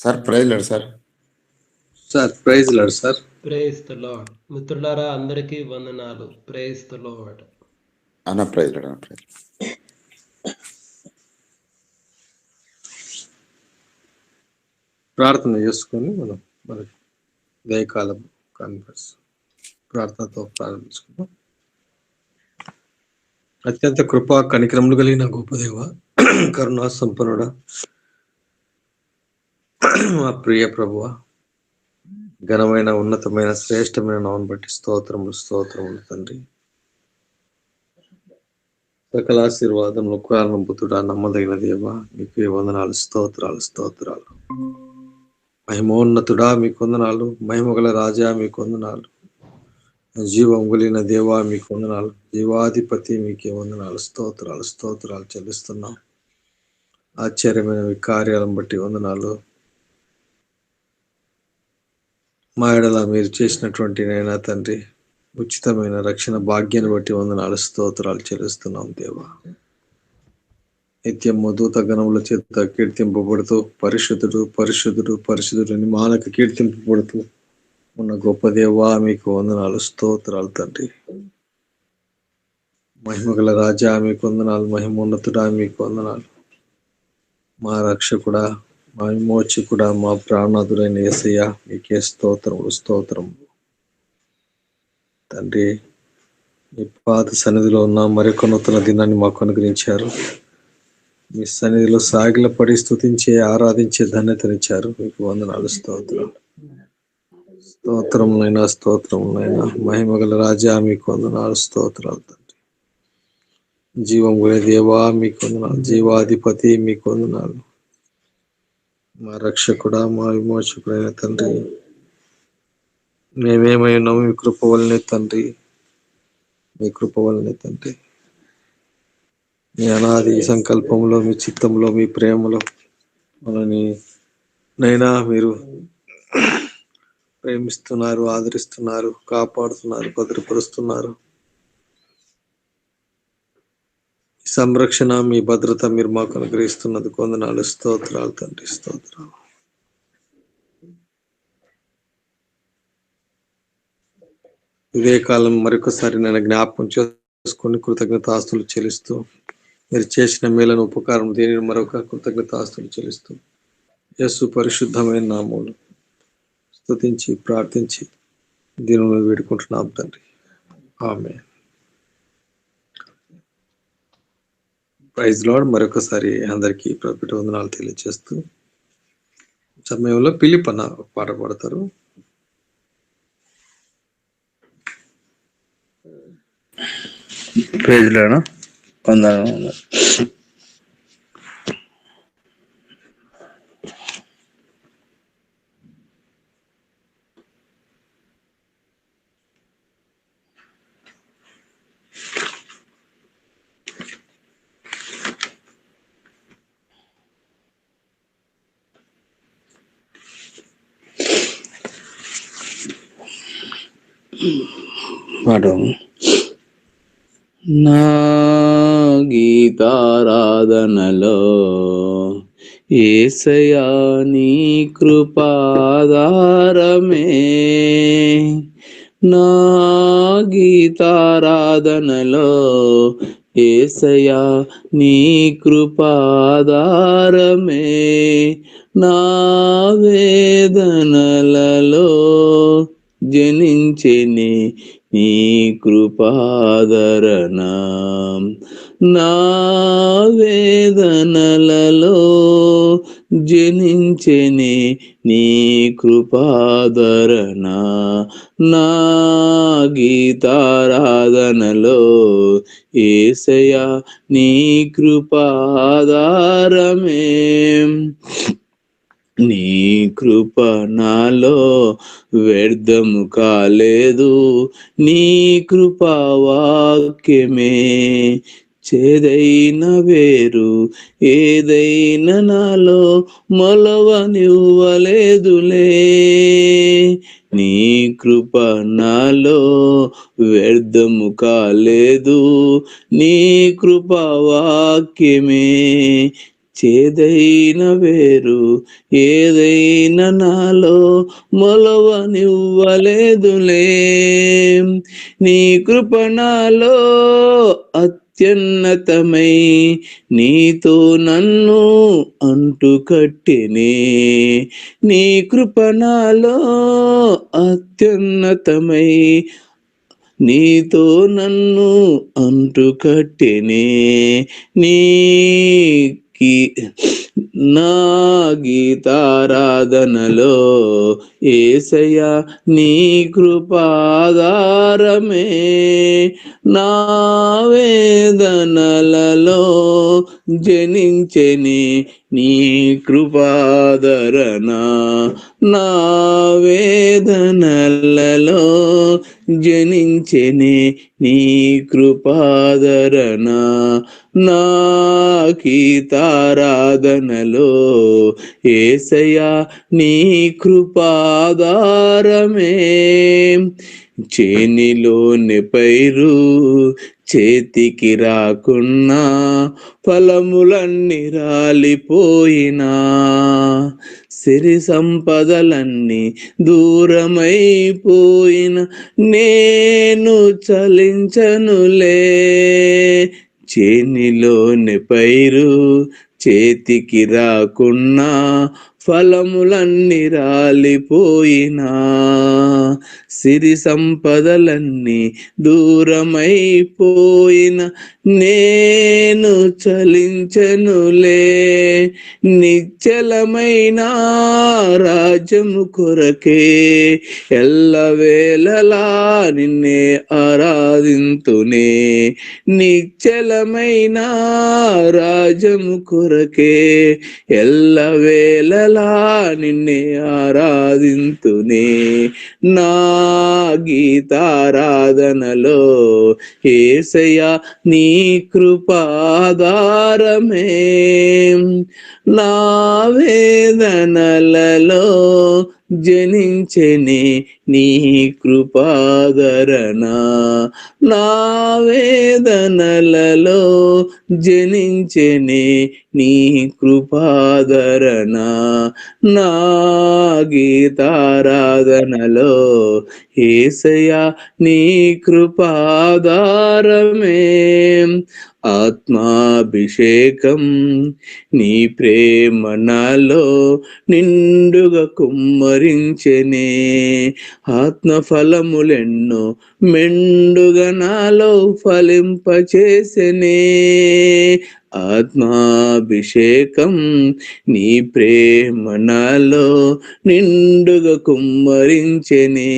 Sir praise lord sir. Sir praise lord sir. Praise the lord. మిత్రులారా అందరికీ వందనాలు. Praise the lord. అన్న praise lord, అన్న praise. ప్రార్థన చేసుకొని మనం మనకి దయకాలం కాన్ఫరెన్స్ ప్రార్థనతో ప్రారంభించుకుందాం. అత్యంత కృపా కనికరములు కలిగిన గొప్ప దేవ, కరుణా సంపన్నుడా, మా ప్రియ ప్రభువ, ఘనమైన ఉన్నతమైన శ్రేష్టమైన నామమును బట్టి స్తోత్రములు తండ్రి. సకల ఆశీర్వాదములు కారణభూతుడా, నమ్మదగిన దేవ, మీకు వందనాలు, స్తోత్రాలు. మహిమోన్నతుడా మీకు వందనాలు, మహిమగల రాజా మీకు వందనాలు, జీవం కలిగిన దేవా మీకు వందనాలు, జీవాధిపతి మీకే వందనాలు, స్తోత్రాలు చెల్లిస్తున్నాం. ఆశ్చర్యమైన మీ కార్యాలను బట్టి వందనాలు. మా ఎడల మీరు చేసినటువంటి నైనా తండ్రి ఉచితమైన రక్షణ భాగ్యాన్ని బట్టి వందనాలు, స్తోత్రాలు చెల్లిస్తున్నాం దేవా. నిత్యము దూత గణముల చేత కీర్తింపబడుతూ పరిశుద్ధుడు అని మానక కీర్తింపబడుతూ ఉన్న గొప్ప దేవా మీకు వందనాలు, స్తోత్రాలు తండ్రి. మహిమగల రాజా మీకు వందనాలు, మహిమోన్నతుడా మీకు వందనాలు. మా రక్షకుడా, మా విమోచకుడా, మా ప్రాణనాథుడైన యేసయ్య మీకే స్తోత్రములు తండ్రి. మీ పాద సన్నిధిలో ఉన్న మరొక నూతన దినాన్ని మాకు అనుగ్రహించారు. మీ సన్నిధిలో సాగిలపడి స్తుతించే ఆరాధించే ధన్యతనిచ్చారు. మీకు వందనాలు, స్తోత్రములైనా మహిమగల రాజా మీకు వందనాలు, స్తోత్రాలు తండ్రి. జీవం గల దేవా మీకు వందనాలు, జీవాధిపతి మీకు వందనాలు. మా రక్షకుడా, మా విమోచకుడైన తండ్రి, మేమేమైనా మీ కృప వల్లనే తండ్రి, మీ కృప వల్లనే తండ్రి. మీ అనాది సంకల్పంలో, మీ చిత్తంలో, మీ ప్రేమలో మనని నైనా మీరు ప్రేమిస్తున్నారు, ఆదరిస్తున్నారు, కాపాడుతున్నారు, భద్రపరుస్తున్నారు. ఈ సంరక్షణ, మీ భద్రత మీరు మాకు అనుగ్రహిస్తున్నందుకు వందనాలు, స్తోత్రాలు తండ్రి, స్తోత్రాలు. ఇదే కాలం మరొకసారి నేను జ్ఞాపకం చేసుకొని కృతజ్ఞతాస్తులు చెల్లిస్తూ, మీరు చేసిన మేలను ఉపకారం దేనిని మరొక కృతజ్ఞతాస్తులు చెల్లిస్తూ యేసు పరిశుద్ధమైన నామములో స్తుతించి ప్రార్థించి దీనిని వేడుకుంటున్నాం తండ్రి, ఆమేన్. Praise lord. మరొకసారి అందరికీ ప్రభుత్వ వందనాలు తెలియజేస్తూ సమయంలో పిలిప్ అన్న పాట పాడతారు. Praise lord. వందనాలు. నా గీతారాధనలో యేసయ్యా నీ కృపాధారమే, నా గీతారాధనలో యేసయ్యా నీ కృపాధారమే, నా వేదనలలో జనించెని నీ కృపాదరణ, నా వేదనలలో జనించెని నీ కృపాదరణ, నా గీతారాధనలో యేసయ్యా నీ కృపాధారమే, నీ కృప నాలో వ్యర్థము కాలేదు, నీ కృపా వాక్యమే చేదైన వేరు ఏదైనా నాలో మొలవనివ్వలేదులే, నీ కృప నాలో వ్యర్థము కాలేదు, నీ కృపా వాక్యమే చేదైన వేరు ఏదైనా నాలో మొలవనివ్వలేదులే. నీ కృప నాలో అత్యున్నతమై నీతో నన్ను అంటుకట్టెనే. నీ కృప నాలో అత్యున్నతమై నీతో నన్ను అంటుకట్టెనే. నా గీతారాధనలో యేసయ్యా నీ కృపాధారమే. నా వేదనలలో జనించెని నీ కృపాదరణ. నా వేదనలలో జనించెని నీ కృపాదరణ. నా గీతారాధనలో యేసయ్యా నీ కృపాధారమే. చేనిలోని పైరు చేతికి రాకున్నా ఫలములన్నీ రాలిపోయినా, సిరి సంపదలన్నీ దూరమైపోయిన నేను చలించనులే. చేనిలోని పైరు చేతికి రాకున్నా ఫలములన్నీ రాలిపోయినా, సిరి సంపదలన్నీ దూరమైపోయిన నేను చలించనులే. నిశ్చలమైన రాజ్యము కొరకే ఎల్లవేళలా నిన్నే ఆరాధింతునే. నిశ్చలమైన రాజ్యము కొరకే ఎల్లవేళలా నిన్నే ఆరాధింతునే. నా గీతారాధనలో యేసయ్యా నీ కృపాధారమే. నా వేదనలలో జనించెని నీ కృపాదరణ. నా వేదనలలో జనించెని నీ కృపాదరణ. నా గీతారాధనలో యేసయ్యా నీ కృపాధారమే. ఆత్మాభిషేకం నీ ప్రేమ నాలో నిండుగా కుమ్మరించెనే. ఆత్మఫలములెన్నో మెండుగా నాలో ఫలింపచేసెనే. ఆత్మాభిషేకం నీ ప్రేమ నాలో నిండుగా కుమ్మరించెనే.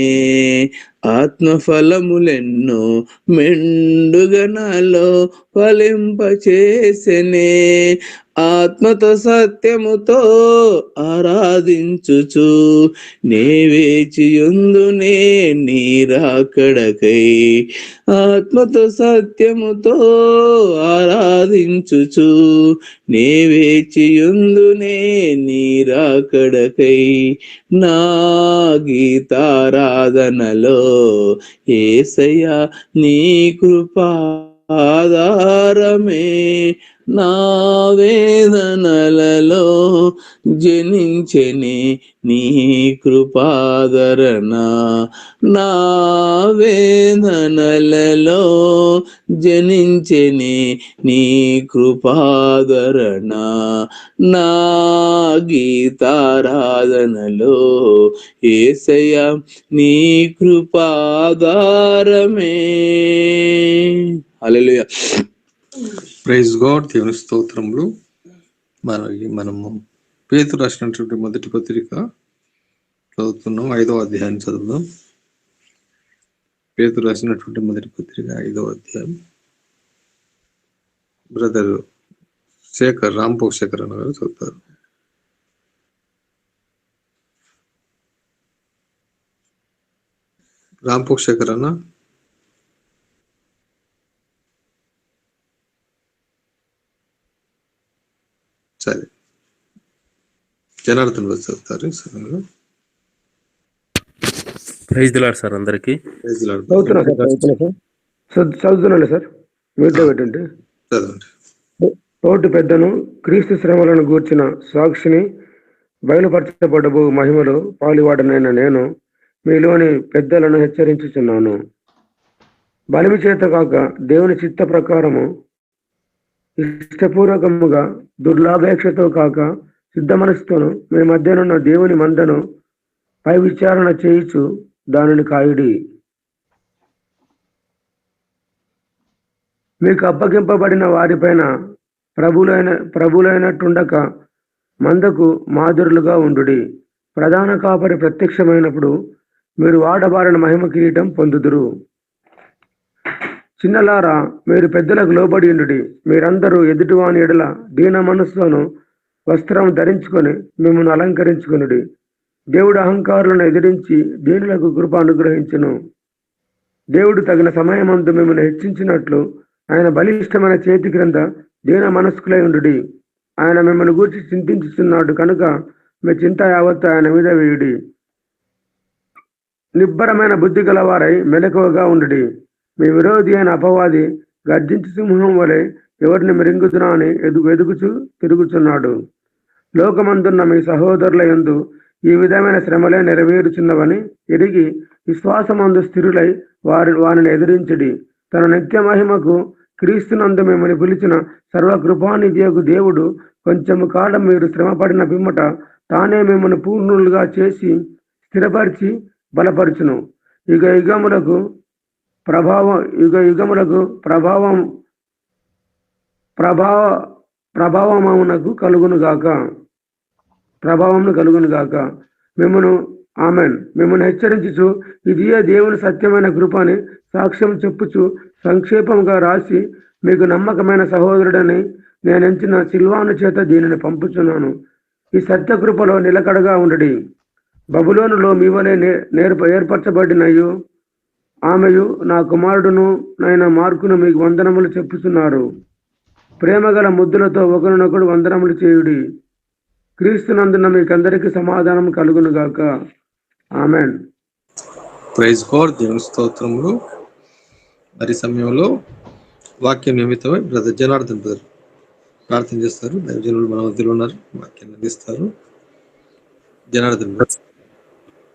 ఆత్మఫలములెన్నో మెండుగా నాలో ఫలింపచేసెనే. ఆత్మతో సత్యముతో ఆరాధించుచు నే వేచియుందునే నీ రాకడకై. ఆత్మతో సత్యముతో ఆరాధించుచు నే వేచియుందునే నీ రాకడకై. నా గీతారాధనలో యేసయ్యా నీ కృపాధారమే. నా వేదనలలో జనించెని నీ కృపాదరణ. నా వేదనలలో జనించెని నీ కృపాదరణ. నా గీతారాధనలో యేసయ్యా నీ కృపాధారమే. హల్లెలూయా. Praise God. దేవుని స్తోత్రములు. మనము పేతురు రాసినటువంటి మొదటి పత్రిక చదువుతున్నాం. 5వ అధ్యాయం చదువుదాం. పేతురు రాసినటువంటి మొదటి పత్రిక 5వ అధ్యాయం. బ్రదర్ శేఖర్, రాంపో శేఖర్ అన్న గారు చదువుతారు. రాంపో శేఖర్ అన్న. సరే, జనార్దన్ గారు చదువుతారు. ప్రైజ్ ది లార్డ్ సార్ అందరికి. చదువుతున్నాను సార్. మ్యూట్లో పెట్టండి. చదవండి. తోటి పెద్దను, క్రీస్తు శ్రమలను గూర్చిన సాక్షిని, బయలుపరచబడబో మహిమలో పాలువాడనైన నేను మీలోని పెద్దలను హెచ్చరించుచున్నాను. బలిమి చేత కాక దేవుని చిత్త ప్రకారము ఇష్టపూర్వకముగా దుర్లాభేక్షతో కాక సిద్ధ మనసుతోను మీ మధ్యనున్న దేవుని మందను పై విచారణ చేయుచు దానిని కాయుడి. మీకు అప్పగింపబడిన వారిపైన ప్రభులైనట్టుండక మందకు మాదిరులుగా ఉండుడి. ప్రధాన కాపరి ప్రత్యక్షమైనప్పుడు మీరు వాడబారిన మహిమ కిరీటం పొందుదురు. చిన్నలారా, మీరు పెద్దలకు లోబడి ఉండుడి. మీరందరూ ఎదుటివాని ఎడల దీన మనస్సును వస్త్రం ధరించుకొని మిమ్మల్ని అలంకరించుకొనుడి. దేవుడు అహంకారులను ఎదిరించి దీనులకు కృప అనుగ్రహించును. దేవుడు తగిన సమయమందు మిమ్మల్ని హెచ్చించినట్లు ఆయన బలిష్టమైన చేతి క్రింద దీన మనస్కులై ఉండుడి. ఆయన మిమ్మల్ని గూర్చి చింతించుచున్నాడు కనుక మీ చింత యావత్తు ఆయన మీద వేయుడి. నిబ్బరమైన బుద్ధి గలవారై మెలకువగా ఉండుడి. మీ విరోధి అయిన అపవాది గర్జించు సింహం వలె ఎవరిని మృంగుతున్నా అని వెదుగుచు తిరుగుచున్నాడు. లోకమందున్న మీ సహోదరుల యందు ఈ విధమైన శ్రమలే నెరవేరుచున్నవని ఎరిగి విశ్వాసమందు స్థిరులై వారిని ఎదిరించుడి. తన నిత్య మహిమకు క్రీస్తునందు మిమ్మల్ని పిలిచిన సర్వకృపానిధియగు దేవుడు కొంచెము కాలం మీరు శ్రమపడిన పిమ్మట తానే మిమ్మల్ని పూర్ణులుగా చేసి స్థిరపరిచి బలపరచును. యుగ యుగములకు ప్రభావమునకు కలుగును గాక. మిమ్మల్ని హెచ్చరించుచు ఇదియే దేవుని సత్యమైన కృపని సాక్ష్యం చెప్పుచు సంక్షేపంగా రాసి మీకు నమ్మకమైన సహోదరుడని నేను ఎంచిన సిల్వాను చేత దీనిని పంపుచున్నాను. ఈ సత్య కృపలో నిలకడగా ఉండడి. బబులోనులో మీ వలె ఏర్పరచబడినయు ఆమెయు నా కుమారుడును నాయన మార్కును మీకు వందనములు చెప్పుచున్నారు. ప్రేమగల ముద్దులతో ఒకరినొకడు వందనములు చేయుడి. క్రీస్తునందున మీకందరికీ సమాధానం కలుగును గాక. ఆమెన్. Praise God. దేవుని స్తోత్రములు. మరి సమయంలో వాక్యం నిమిత్తమై బ్రదర్ జనార్దన్ బ్రదర్ ప్రార్థన చేస్తారు. దైవజనులు మన మధ్యలో ఉన్నారు, వాక్యాన్ని అందిస్తారు. జనార్దన్ బ్రదర్.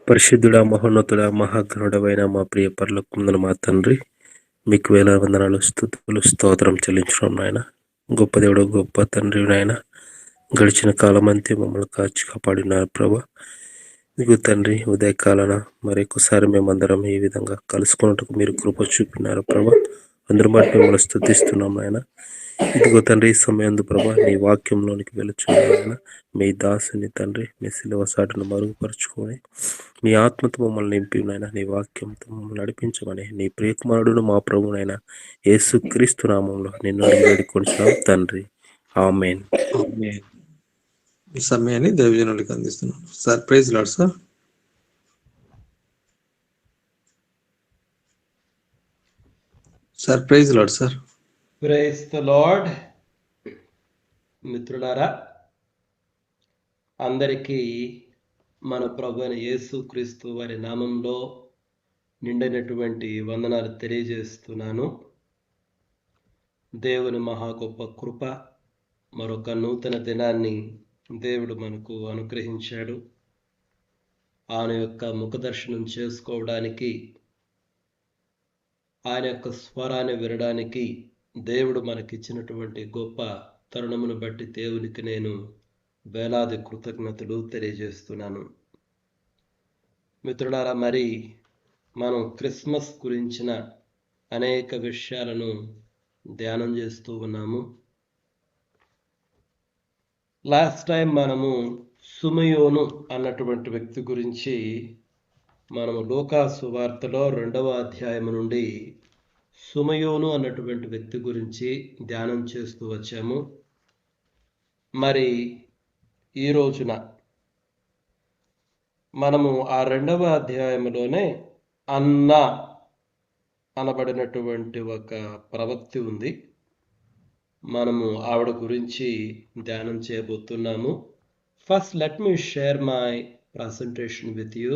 పరిశుద్ధుడా, మహోన్నతుడా, మహాగణుడవైన మా ప్రియ పరలోకముందున మా తండ్రి, మీకు వేల వందనాలు, స్తుతులు, స్తోత్రం చెల్లించడం నాయన. గొప్ప దేవుడు, గొప్ప తండ్రి నాయన. గడిచిన కాలం అంతే మమ్మల్ని కాచి కాపాడినారు ప్రభా. మీకు తండ్రి ఉదయకాలన మరొకసారి మేమందరం ఈ విధంగా కలుసుకున్నట్టుకు మీరు కృప చూపినారు ప్రభా. అందరూ బట్టి మిమ్మల్ని స్తుతిస్తున్నాం నాయన. ఇదిగో తండ్రి, ఈ సమయంలో ప్రభా నీ వాక్యంలోనికి వెళుచున్నాయన. మీ దాసుని తండ్రి మీ శిలువ సాటును మరుగుపరుచుకొని మీ ఆత్మతో మమ్మల్ని నింపి నాయన, నీ వాక్యంతో మమ్మల్ని నడిపించమని నీ ప్రియకుమారుడును మా ప్రభునైనా యేసు క్రీస్తు నామంలో నిన్ను వేడుకొంచున్నాం తండ్రి. ఆమేన్. ఈ సమయాన్ని దైవజనులకు అందిస్తున్నాను. Sir praise lord. Sir praise lord. Sir praise the lord. మిత్రులారా, అందరికీ మన ప్రభు అయిన యేసు క్రీస్తు వారి నామంలో నిండైనటువంటి వందనాలు తెలియజేస్తున్నాను. దేవుని మహా గొప్ప కృప, మరొక నూతన దినాన్ని దేవుడు మనకు అనుగ్రహించాడు. ఆయన యొక్క ముఖదర్శనం చేసుకోవడానికి, ఆయన యొక్క స్వరాన్ని వినడానికి దేవుడు మనకిచ్చినటువంటి గొప్ప తరుణమును బట్టి దేవునికి నేను వేలాది కృతజ్ఞతలు తెలియజేస్తున్నాను. మిత్రులారా, మరి మనం క్రిస్మస్ గురించిన అనేక విషయాలను ధ్యానం చేస్తూ ఉన్నాము. లాస్ట్ టైం మనము సుమయోను అన్నటువంటి వ్యక్తి గురించి మనము లూకా సువార్తలో 2వ అధ్యాయం నుండి సుమయోను అన్నటువంటి వ్యక్తి గురించి ధ్యానం చేస్తూ వచ్చాము. మరి ఈ రోజున మనము ఆ 2వ అధ్యాయంలోనే అన్న అనబడినటువంటి ఒక ప్రవక్తి ఉంది. మనము ఆవిడ గురించి ధ్యానం చేయబోతున్నాము. First let me share my presentation with you.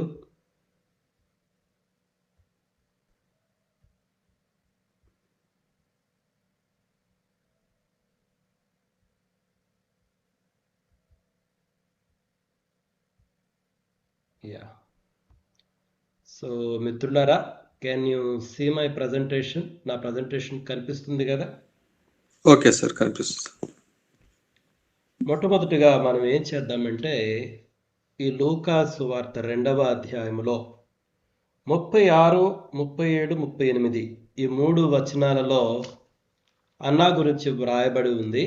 Yeah. So మిత్రులారా, can you see my presentation? నా ప్రజెంటేషన్ కనిపిస్తుంది కదా? ఓకే సార్, కనిపిస్తుంది. మొట్టమొదటిగా మనం ఏం చేద్దామంటే, ఈ లూకా సువార్త 2వ అధ్యాయంలో 36, 37, 38 ఈ 3 వచనాలలో అన్నా గురించి వ్రాయబడి ఉంది.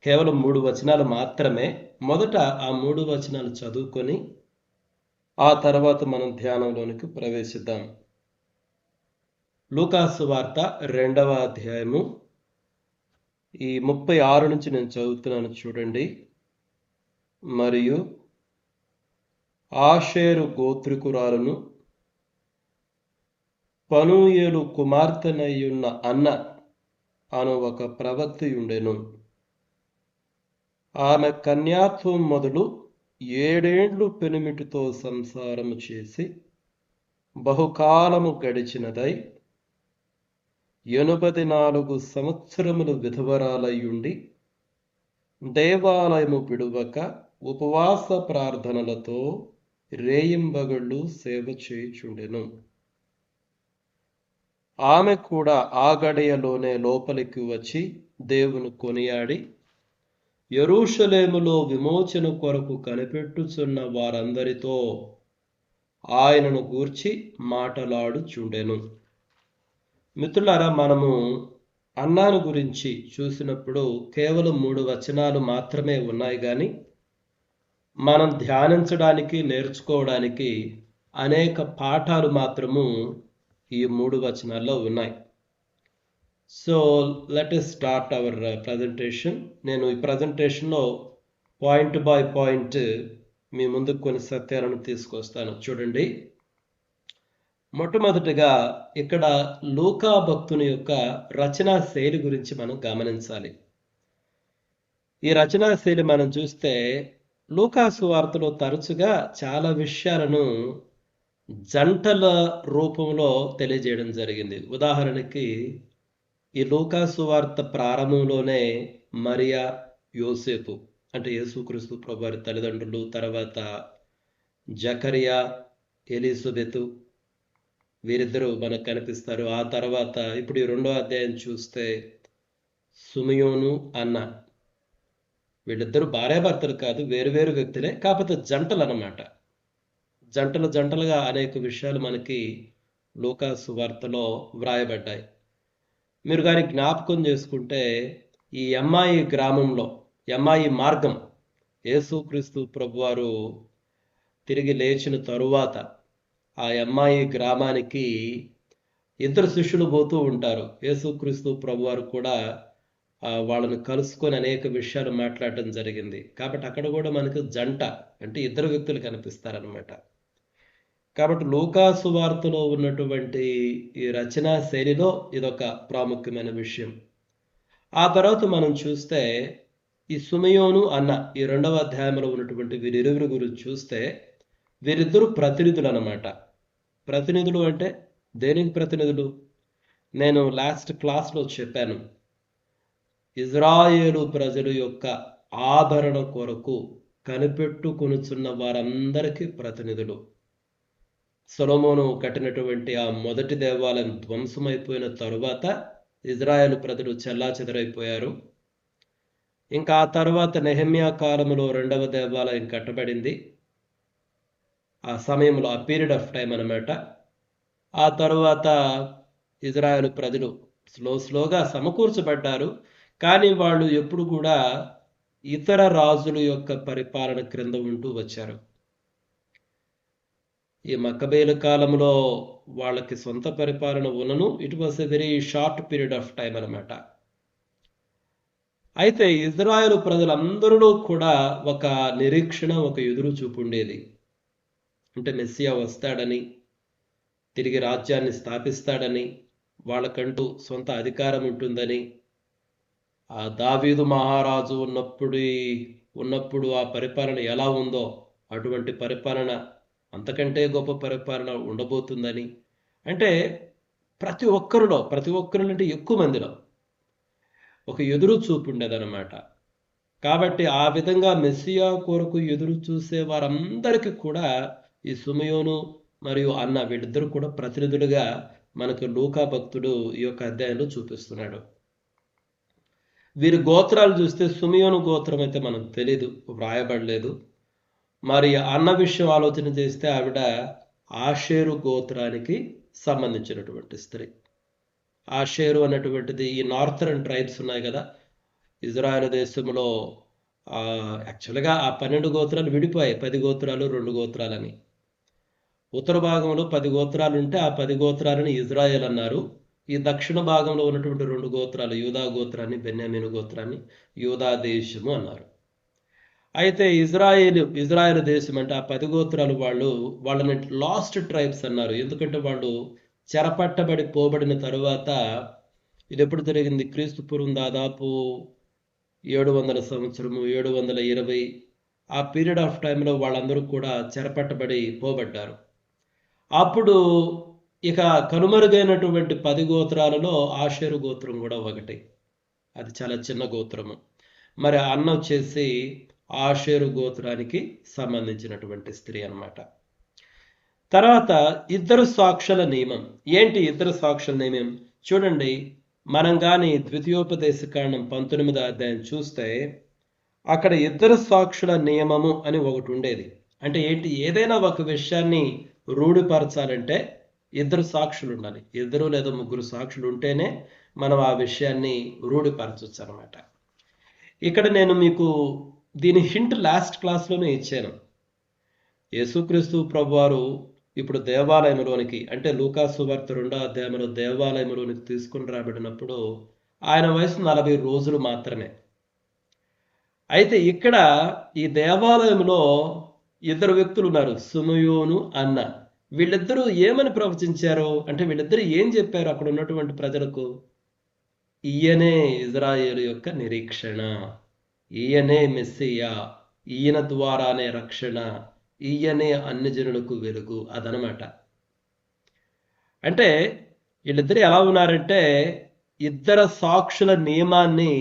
కేవలం 3 వచనాలు మాత్రమే. మొదట ఆ 3 వచనాలు చదువుకొని ఆ తర్వాత మనం ధ్యానంలోనికి ప్రవేశిద్దాం. లూకా సువార్త 2వ అధ్యాయము ఈ 36 నుంచి నేను చదువుతున్నాను, చూడండి. మరియు ఆషేరు గోత్రికురాలును పనూయేలు కుమార్తెనయ్యున్న అన్న అను ఒక ప్రవక్తి ఉండెను. ఆమె కన్యాత్వం మొదలు 7 ఏండ్లు పెనిమిటితో సంసారము చేసి బహుకాలము గడిచినదై 84 సంవత్సరములు విధవరాలయ్యుండి దేవాలయము విడువక ఉపవాస ప్రార్థనలతో రేయింబగళ్ళు సేవ చేయుచుండెను. ఆమె కూడా ఆ గడియలోనే లోపలికి వచ్చి దేవుని కొనియాడి యెరూషలేములో విమోచన కొరకు కనిపెట్టుచున్న వారందరితో ఆయనను గూర్చి మాటలాడుచుండెను. మిత్రులారా, మనము అన్నాను గురించి చూసినప్పుడు కేవలం 3 వచనాలు మాత్రమే ఉన్నాయి, కానీ మనం ధ్యానించడానికి, నేర్చుకోవడానికి అనేక పాఠాలు మాత్రము ఈ 3 వచనాల్లో ఉన్నాయి. So let us start our presentation. నేను ఈ ప్రజెంటేషన్లో పాయింట్ బై పాయింట్ మీ ముందుకు కొన్ని సత్యాలను తీసుకొస్తాను. చూడండి, మొట్టమొదటిగా ఇక్కడ లూకా భక్తుని యొక్క రచనా శైలి గురించి మనం గమనించాలి. ఈ రచనా శైలి మనం చూస్తే లూకా సువార్తలో తరచుగా చాలా విషయాలను జంటల రూపంలో తెలియజేయడం జరిగింది. ఉదాహరణకి ఈ లూకా సువార్త ప్రారంభంలోనే మరియా, యోసేపు అంటే యేసుక్రీస్తు ప్రభువారి తల్లిదండ్రులు, తర్వాత జకరియా, ఎలిజబెతు, వీరిద్దరూ మనకు కనిపిస్తారు. ఆ తర్వాత ఇప్పుడు ఈ 2వ అధ్యాయం చూస్తే సుమియోను, అన్న, వీళ్ళిద్దరూ భార్యాభర్తలు కాదు, వేరువేరు వ్యక్తులే, కాకపోతే జంటలు అన్నమాట. జంటలుగా అనేక విషయాలు మనకి లూకా సువార్తలో వ్రాయబడ్డాయి. మీరు కానీ జ్ఞాపకం చేసుకుంటే ఈ ఎమ్మాయి గ్రామంలో, ఎమ్మాయి మార్గం, యేసుక్రీస్తు ప్రభువారు తిరిగి లేచిన తరువాత ఆ ఎమ్మాయి గ్రామానికి 2 శిష్యులు పోతూ ఉంటారు. యేసుక్రీస్తు ప్రభువారు కూడా వాళ్ళని కలుసుకొని అనేక విషయాలు మాట్లాడటం జరిగింది. కాబట్టి అక్కడ కూడా మనకు జంట అంటే 2 వ్యక్తులు కనిపిస్తారనమాట. కాబట్టి లూకా సువార్తలో ఉన్నటువంటి ఈ రచనా శైలిలో ఇదొక ప్రాముఖ్యమైన విషయం. ఆ తర్వాత మనం చూస్తే ఈ సుమియోను, అన్న ఈ 2వ అధ్యాయంలో ఉన్నటువంటి వీరిరువురి గురించి చూస్తే వీరిద్దరూ ప్రతినిధులు అన్నమాట. ప్రతినిధులు అంటే దేనికి ప్రతినిధులు? నేను లాస్ట్ క్లాస్లో చెప్పాను, ఇజ్రాయేలు ప్రజల యొక్క ఆదరణ కొరకు కనిపెట్టుకొనుచున్న వారందరికీ ప్రతినిధులు. సొలొమోను కట్టినటువంటి ఆ మొదటి దేవాలయం ధ్వంసమైపోయిన తరువాత ఇజ్రాయేలు ప్రజలు చెల్లాచెదరైపోయారు. ఇంకా ఆ తర్వాత నెహెమ్యా కాలంలో 2వ దేవాలయం కట్టబడింది. ఆ సమయంలో ఆ పీరియడ్ ఆఫ్ టైం అన్నమాట. ఆ తరువాత ఇజ్రాయేలు ప్రజలు స్లోగా సమకూర్చబడ్డారు. కానీ వాళ్ళు ఎప్పుడు కూడా ఇతర రాజుల యొక్క పరిపాలన క్రింద ఉంటూ వచ్చారు. ఈ మక్కబేలు కాలంలో వాళ్ళకి సొంత పరిపాలన ఉన్నను, it was a very short period of time అన్నమాట. అయితే ఇజ్రాయేలు ప్రజలందరిలో కూడా ఒక నిరీక్షణ, ఒక ఎదురు చూపు ఉండేది. అంటే మెస్సియా వస్తాడని, తిరిగి రాజ్యాన్ని స్థాపిస్తాడని, వాళ్ళకంటూ సొంత అధికారం ఉంటుందని, ఆ దావీదు మహారాజు ఉన్నప్పుడు ఆ పరిపాలన ఎలా ఉందో అటువంటి పరిపాలన, అంతకంటే గొప్ప పరిపాలన ఉండబోతుందని, అంటే ప్రతి ఒక్కరిలో అంటే ఎక్కువ మందిలో ఒక ఎదురు చూపు ఉండేదన్నమాట. కాబట్టి ఆ విధంగా మెస్సియా కొరకు ఎదురు చూసే వారందరికీ కూడా ఈ సుమయోను మరియు అన్న వీళ్ళిద్దరూ కూడా ప్రతినిధులుగా మనకు లూకా భక్తుడు ఈ యొక్క అధ్యాయంలో చూపిస్తున్నాడు. వీరి గోత్రాలు చూస్తే సుమయోను గోత్రం అయితే మనకు తెలీదు, వ్రాయబడలేదు. మరి అన్న విషయం ఆలోచన చేస్తే ఆవిడ ఆషేరు గోత్రానికి సంబంధించినటువంటి స్త్రీ. ఆషేరు అన్నటువంటిది ఈ నార్థరన్ ట్రైబ్స్ ఉన్నాయి కదా ఇజ్రాయెల్ దేశంలో. యాక్చువల్గా ఆ 12 గోత్రాలు విడిపోయాయి, 10 గోత్రాలు 2 గోత్రాలని. ఉత్తర భాగంలో 10 గోత్రాలు ఉంటే ఆ 10 గోత్రాలని ఇజ్రాయెల్ అన్నారు. ఈ దక్షిణ భాగంలో ఉన్నటువంటి 2 గోత్రాలు, యూదా గోత్రాన్ని, బెన్యామీను గోత్రాన్ని యూదా దేశము అన్నారు. అయితే ఇజ్రాయెల్ దేశం అంటే ఆ 10 గోత్రాలు వాళ్ళని లాస్ట్ ట్రైబ్స్ అన్నారు. ఎందుకంటే వాళ్ళు చెరపట్టబడి పోబడిన తరువాత, ఇది ఎప్పుడు జరిగింది, క్రీస్తు పూర్వం దాదాపు 700 సంవత్సరము 720 ఆ పీరియడ్ ఆఫ్ టైంలో వాళ్ళందరూ కూడా చెరపట్టబడి పోబడ్డారు. అప్పుడు ఇక కనుమరుగైనటువంటి 10 గోత్రాలలో ఆషేరు గోత్రం కూడా ఒకటి. అది చాలా చిన్న గోత్రము. మరి అన్న వచ్చేసి ఆషేరు గోత్రానికి సంబంధించినటువంటి స్త్రీ అన్నమాట. తర్వాత ఇద్దరు సాక్షుల నియమం. ఏంటి ఇద్దరు సాక్షుల నియమం? చూడండి, మనం కానీ ద్వితీయోపదేశకాండం 19వ అధ్యాయం చూస్తే అక్కడ ఇద్దరు సాక్షుల నియమము అని ఒకటి ఉండేది. అంటే ఏంటి, ఏదైనా ఒక విషయాన్ని రూఢిపరచాలంటే ఇద్దరు సాక్షులు ఉండాలి. 2 లేదా 3 సాక్షులు ఉంటేనే మనం ఆ విషయాన్ని రూఢిపరచవచ్చు అనమాట. ఇక్కడ నేను మీకు దీని హింట్ లాస్ట్ క్లాస్లోనే ఇచ్చాను. యేసుక్రీస్తు ప్రభువారు ఇప్పుడు దేవాలయంలోనికి, అంటే లూకా సువార్త 2వ అధ్యాయంలో దేవాలయంలోనికి తీసుకుని రాబడినప్పుడు ఆయన వయసు 40 రోజులు మాత్రమే. అయితే ఇక్కడ ఈ దేవాలయంలో 2 వ్యక్తులు ఉన్నారు, సుమయోను అన్న. వీళ్ళిద్దరూ ఏమని ప్రవచించారు అంటే, వీళ్ళిద్దరూ ఏం చెప్పారు అక్కడ ఉన్నటువంటి ప్రజలకు? ఈయనే ఇజ్రాయేలు యొక్క నిరీక్షణ, ఈయనే మెస్సియా, ఈయన ద్వారానే రక్షణ, ఈయనే అన్ని జనులకు వెలుగు, అదనమాట. అంటే వీళ్ళిద్దరు ఎలా ఉన్నారంటే, ఇద్దరు సాక్షుల నియమాన్ని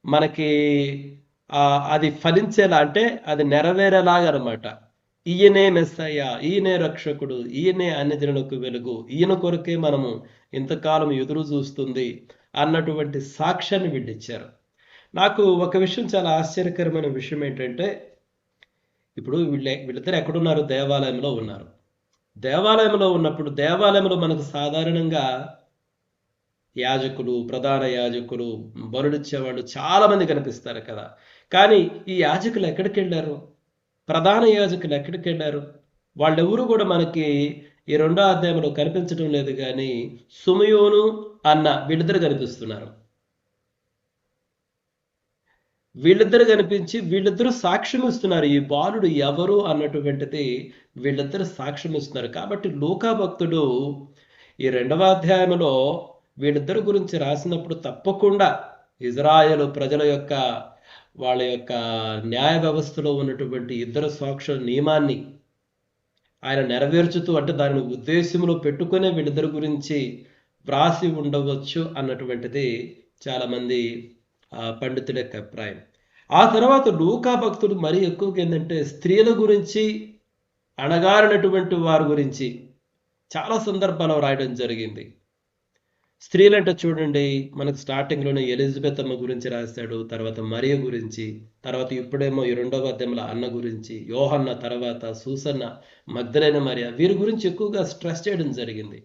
మనకి అది ఫలించేలా, అంటే అది నెరవేరేలాగా అనమాట. ఈయనే మెస్సయ్య, ఈయనే రక్షకుడు, ఈయనే అన్ని జనులకు వెలుగు, ఈయన కొరకే మనము ఇంతకాలం ఎదురు చూస్తుంది అన్నటువంటి సాక్ష్యాన్ని వీళ్ళిచ్చారు. నాకు ఒక విషయం, చాలా ఆశ్చర్యకరమైన విషయం ఏంటంటే, ఇప్పుడు వీళ్ళిద్దరు ఎక్కడున్నారు? దేవాలయంలో ఉన్నారు. దేవాలయంలో ఉన్నప్పుడు దేవాలయంలో మనకు సాధారణంగా యాజకులు, ప్రధాన యాజకులు, బలుడిచ్చేవాళ్ళు చాలా మంది కనిపిస్తారు కదా. కానీ ఈ యాజకులు ఎక్కడికి వెళ్ళారు? ప్రధాన యాజకులు ఎక్కడికి వెళ్ళారు? వాళ్ళెవరు కూడా మనకి ఈ 2వ అధ్యాయంలో కనిపించడం లేదు. కానీ సుమయోను అన్న వీళ్ళిద్దరు కనిపిస్తున్నారు. వీళ్ళిద్దరు కనిపించి వీళ్ళిద్దరూ సాక్ష్యం ఇస్తున్నారు. ఈ బాలుడు ఎవరు అన్నటువంటిది వీళ్ళిద్దరు సాక్ష్యం ఇస్తున్నారు. కాబట్టి లూకా భక్తుడు ఈ 2వ అధ్యాయంలో వీళ్ళిద్దరి గురించి రాసినప్పుడు తప్పకుండా ఇజ్రాయేలు ప్రజల యొక్క, వాళ్ళ యొక్క న్యాయ వ్యవస్థలో ఉన్నటువంటి ఇద్దరు సాక్షుల నియమాన్ని ఆయన నెరవేర్చుతూ, అంటే దానిని ఉద్దేశంలో పెట్టుకునే వీళ్ళిద్దరి గురించి వ్రాసి ఉండవచ్చు అన్నటువంటిది చాలామంది పండితుల యొక్క అభిప్రాయం. ఆ తర్వాత లూకా భక్తుడు మరీ ఎక్కువగా ఏంటంటే స్త్రీల గురించి, అణగారినటువంటి వారి గురించి చాలా సందర్భాల్లో రాయడం జరిగింది. స్త్రీలంటే చూడండి, మనకు స్టార్టింగ్లోనే ఎలిజబెత్ అమ్మ గురించి రాశాడు, తర్వాత మరియ గురించి, తర్వాత ఇప్పుడేమో ఈ 2వ అధ్యాయంలో అన్న గురించి, యోహన్న, తర్వాత సూసన్న, మగ్దలైన మరియ, వీరి గురించి ఎక్కువగా స్ట్రెస్ చేయడం జరిగింది.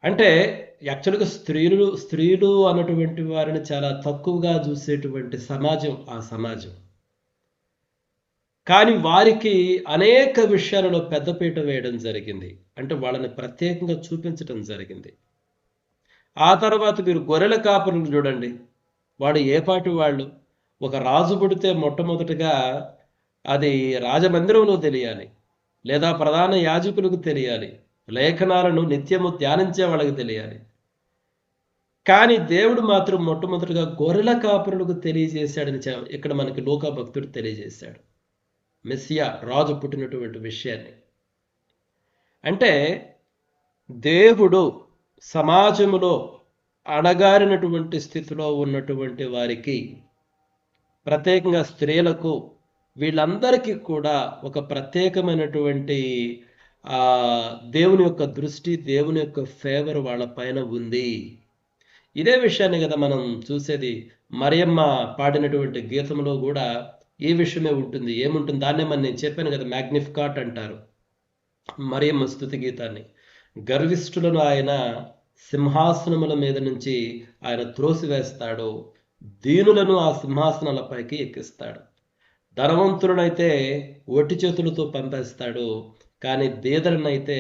అంటే యాక్చువల్గా స్త్రీలు అన్నటువంటి వారిని చాలా తక్కువగా చూసేటువంటి సమాజం ఆ సమాజం. కానీ వారికి అనేక విషయాలలో పెద్దపీట వేయడం జరిగింది. అంటే వాళ్ళని ప్రత్యేకంగా చూపించడం జరిగింది. ఆ తర్వాత మీరు గొర్రెల కాపరులు చూడండి, వాడు ఏ పాటి వాళ్ళు. ఒక రాజు పుడితే మొట్టమొదటిగా అది రాజమందిరంలో తెలియాలి, లేదా ప్రధాన యాజకులకు తెలియాలి, లేఖనాలను నిత్యము ధ్యానించే వాళ్ళకి తెలియాలి. కానీ దేవుడు మాత్రం మొట్టమొదటిగా గొర్రెల కాపరులకు తెలియజేశాడని ఇక్కడ మనకి లూకా భక్తుడు తెలియజేశాడు, మెస్సియా రాజు పుట్టినటువంటి విషయాన్ని. అంటే దేవుడు సమాజంలో అణగారినటువంటి స్థితిలో ఉన్నటువంటి వారికి, ప్రత్యేకంగా స్త్రీలకు వీళ్ళందరికీ కూడా ఒక ప్రత్యేకమైనటువంటి దేవుని యొక్క దృష్టి, దేవుని యొక్క ఫేవర్ వాళ్ళ పైన ఉంది. ఇదే విషయాన్ని కదా మనం చూసేది. మరియమ్మ పాడినటువంటి గీతంలో కూడా ఈ విషయమే ఉంటుంది. ఏముంటుంది? దాన్నే నేను చెప్పాను కదా, మ్యాగ్నిఫికాట్ అంటారు మరియమ్మ స్తుతి గీతాన్ని. గర్విష్ఠులను ఆయన సింహాసనముల మీద నుంచి ఆయన త్రోసివేస్తాడు, దీనులను ఆ సింహాసనాలపైకి ఎక్కిస్తాడు. ధనవంతులనైతే ఒట్టి చేతులతో పంపేస్తాడు, కానీ పేదలనైతే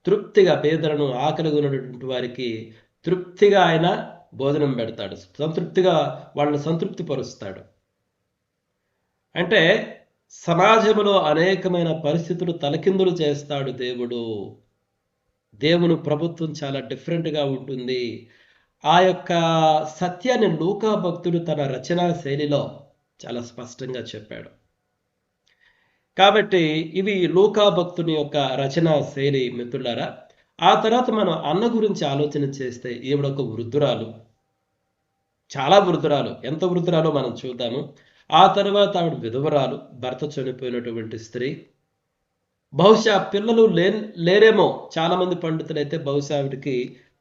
తృప్తిగా, పేదలను ఆకలిగా ఉన్నటువంటి వారికి తృప్తిగా ఆయన భోజనం పెడతాడు, సంతృప్తిగా వాళ్ళని సంతృప్తి పరుస్తాడు. అంటే సమాజంలో అనేకమైన పరిస్థితులు తలకిందులు చేస్తాడు దేవుడు. దేవుని ప్రభుత్వం చాలా డిఫరెంట్గా ఉంటుంది. ఆ యొక్క సత్యాన్ని లూకా భక్తుడు తన రచనా శైలిలో చాలా స్పష్టంగా చెప్పాడు. కాబట్టి ఇవి లూకా భక్తుని యొక్క రచనా శైలి మిత్రులారా. ఆ తర్వాత మనం అన్న గురించి ఆలోచన చేస్తే, ఈవిడొక వృద్ధురాలు, చాలా వృద్ధురాలు. ఎంత వృద్ధురాలో మనం చూద్దాము. ఆ తర్వాత ఆవిడ విధవరాలు, భర్త చనిపోయినటువంటి స్త్రీ. బహుశా పిల్లలు లేరేమో. చాలా మంది పండితులు అయితే బహుశా ఆవిడకి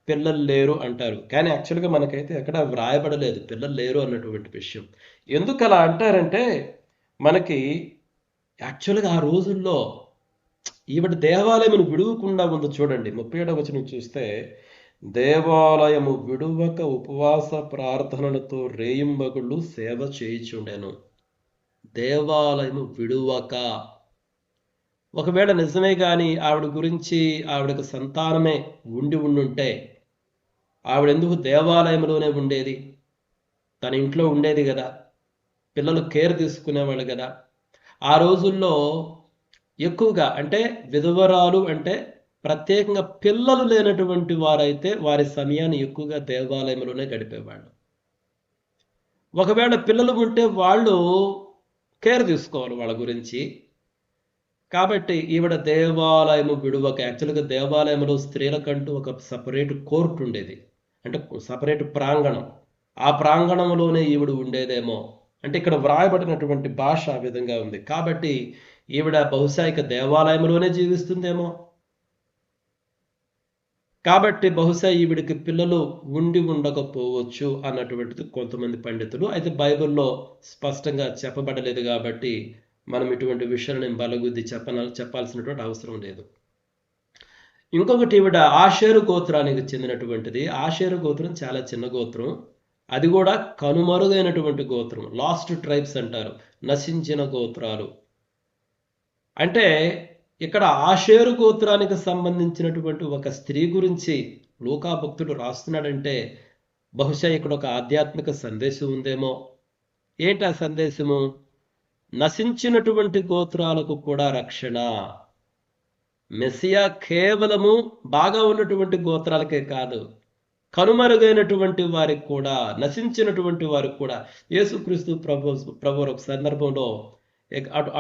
పిల్లలు లేరు అంటారు, కానీ యాక్చువల్గా మనకైతే ఎక్కడ వ్రాయబడలేదు పిల్లలు లేరు అన్నటువంటి విషయం. ఎందుకు అలా అంటారంటే, మనకి యాక్చువల్గా ఆ రోజుల్లో ఈవిడ దేవాలయమును విడువకుండా ఉంది. చూడండి 37వ వచనం చూస్తే, దేవాలయము విడువక ఉపవాస ప్రార్థనలతో రేయింబగుళ్ళు సేవ చేయుచుండెను. దేవాలయము విడువక. ఒకవేళ నిజమే కానీ ఆవిడ గురించి, ఆవిడకు సంతానమే ఉండుంటే ఆవిడెందుకు దేవాలయంలోనే ఉండేది? తన ఇంట్లో ఉండేది కదా, పిల్లలు కేర్ తీసుకునేవాళ్ళు కదా. ఆ రోజుల్లో ఎక్కువగా అంటే విధవరాలు అంటే ప్రత్యేకంగా పిల్లలు లేనటువంటి వారైతే వారి సమయాన్ని ఎక్కువగా దేవాలయంలోనే గడిపేవాళ్ళు. ఒకవేళ పిల్లలు ఉంటే వాళ్ళు కేర్ తీసుకోవాలి వాళ్ళ గురించి. కాబట్టి ఈవిడ దేవాలయము విడువక. యాక్చువల్గా దేవాలయంలో స్త్రీలకంటూ ఒక సపరేట్ కోర్టు ఉండేది, అంటే సపరేట్ ప్రాంగణం. ఆ ప్రాంగణంలోనే ఈవిడ ఉండేదేమో. అంటే ఇక్కడ వ్రాయబడినటువంటి భాష ఆ విధంగా ఉంది. కాబట్టి ఈవిడ బహుశా ఇక దేవాలయంలోనే జీవిస్తుందేమో. కాబట్టి బహుశా ఈవిడికి పిల్లలు ఉండకపోవచ్చు అన్నటువంటిది కొంతమంది పండితులు. అయితే బైబిల్లో స్పష్టంగా చెప్పబడలేదు కాబట్టి మనం ఇటువంటి విషయాలను బలగుద్ది చెప్పాల్సినటువంటి అవసరం లేదు. ఇంకొకటి, ఈవిడ ఆషేరు గోత్రానికి చెందినటువంటిది. ఆషేరు గోత్రం చాలా చిన్న గోత్రం, అది కూడా కనుమరుగైనటువంటి గోత్రం. లాస్ట్ ట్రైబ్స్ అంటారు, నశించిన గోత్రాలు. అంటే ఇక్కడ ఆషేరు గోత్రానికి సంబంధించినటువంటి ఒక స్త్రీ గురించి లూకా భక్తుడు రాస్తున్నాడంటే బహుశా ఇక్కడ ఒక ఆధ్యాత్మిక సందేశం ఉందేమో. ఏంటి ఆ సందేశము? నశించినటువంటి గోత్రాలకు కూడా రక్షణ. మెస్సియా కేవలము బాగా ఉన్నటువంటి గోత్రాలకే కాదు, కనుమరుగైనటువంటి వారికి కూడా, నశించినటువంటి వారికి కూడా. యేసుక్రీస్తు ప్రభు ఒక సందర్భంలో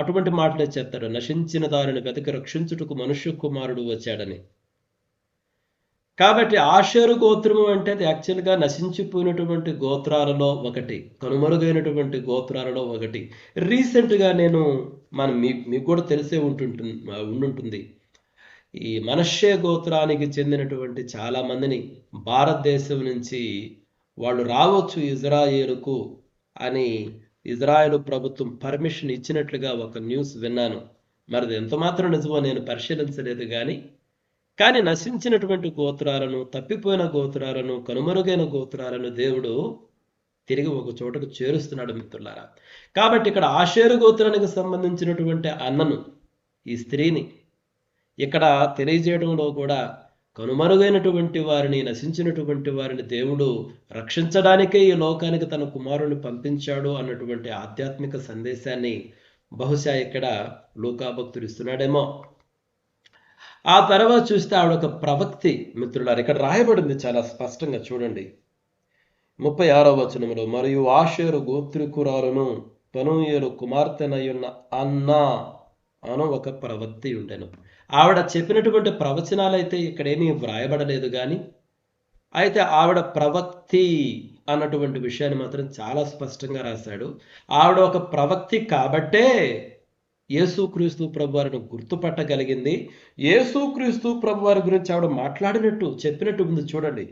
అటువంటి మాటలే చెప్తాడు, నశించిన దారిని వెతకి రక్షించుటకు మనుష్య కుమారుడు వచ్చాడని. కాబట్టి ఆషేరు గోత్రము అంటే అది యాక్చువల్గా నశించిపోయినటువంటి గోత్రాలలో ఒకటి, కనుమరుగైనటువంటి గోత్రాలలో ఒకటి. రీసెంట్గా మీకు కూడా తెలిసే ఉండుంటుంది, ఈ మనష్షే గోత్రానికి చెందినటువంటి చాలా మందిని భారతదేశం నుంచి వాళ్ళు రావచ్చు ఇజ్రాయేలుకు అని ఇజ్రాయేలు ప్రభుత్వం పర్మిషన్ ఇచ్చినట్లుగా ఒక న్యూస్ విన్నాను. మరి ఎంత మాత్రం నిజమో నేను పరిశీలించలేదు కానీ నశించినటువంటి గోత్రాలను, తప్పిపోయిన గోత్రాలను, కనుమరుగైన గోత్రాలను దేవుడు తిరిగి ఒక చోటకు చేరుస్తున్నాడు మిత్రులారా. కాబట్టి ఇక్కడ ఆషేరు గోత్రానికి సంబంధించినటువంటి అన్నను, ఈ స్త్రీని ఇక్కడ తెలియజేయడంలో కూడా కనుమరుగైనటువంటి వారిని, నశించినటువంటి వారిని దేవుడు రక్షించడానికే ఈ లోకానికి తన కుమారుని పంపించాడు అన్నటువంటి ఆధ్యాత్మిక సందేశాన్ని బహుశా ఇక్కడ లూకా భక్తుడు ఇస్తున్నాడేమో. ఆ తర్వాత చూస్తే ఆవిడ ఒక ప్రవక్తి మిత్రులారు. ఇక్కడ రాయబడింది చాలా స్పష్టంగా చూడండి 36వ వచనంలో, మరియు ఆషేరు గోత్రికురాలను పనూయేలు కుమార్తెనయున్న అన్నా అను ఒక ప్రవక్తి ఉండెను. ఆవిడ చెప్పినటువంటి ప్రవచనాలైతే ఇక్కడేమీ వ్రాయబడలేదు కానీ అయితే ఆవిడ ప్రవక్తి అన్నటువంటి విషయాన్ని మాత్రం చాలా స్పష్టంగా రాశాడు. ఆవిడ ఒక ప్రవక్తి కాబట్టే యేసుక్రీస్తు ప్రభువారిని గుర్తుపట్టగలిగింది. యేసుక్రీస్తు ప్రభువారి గురించి ఆవిడ మాట్లాడినట్టు చెప్పినట్టు ఉంది చూడండి.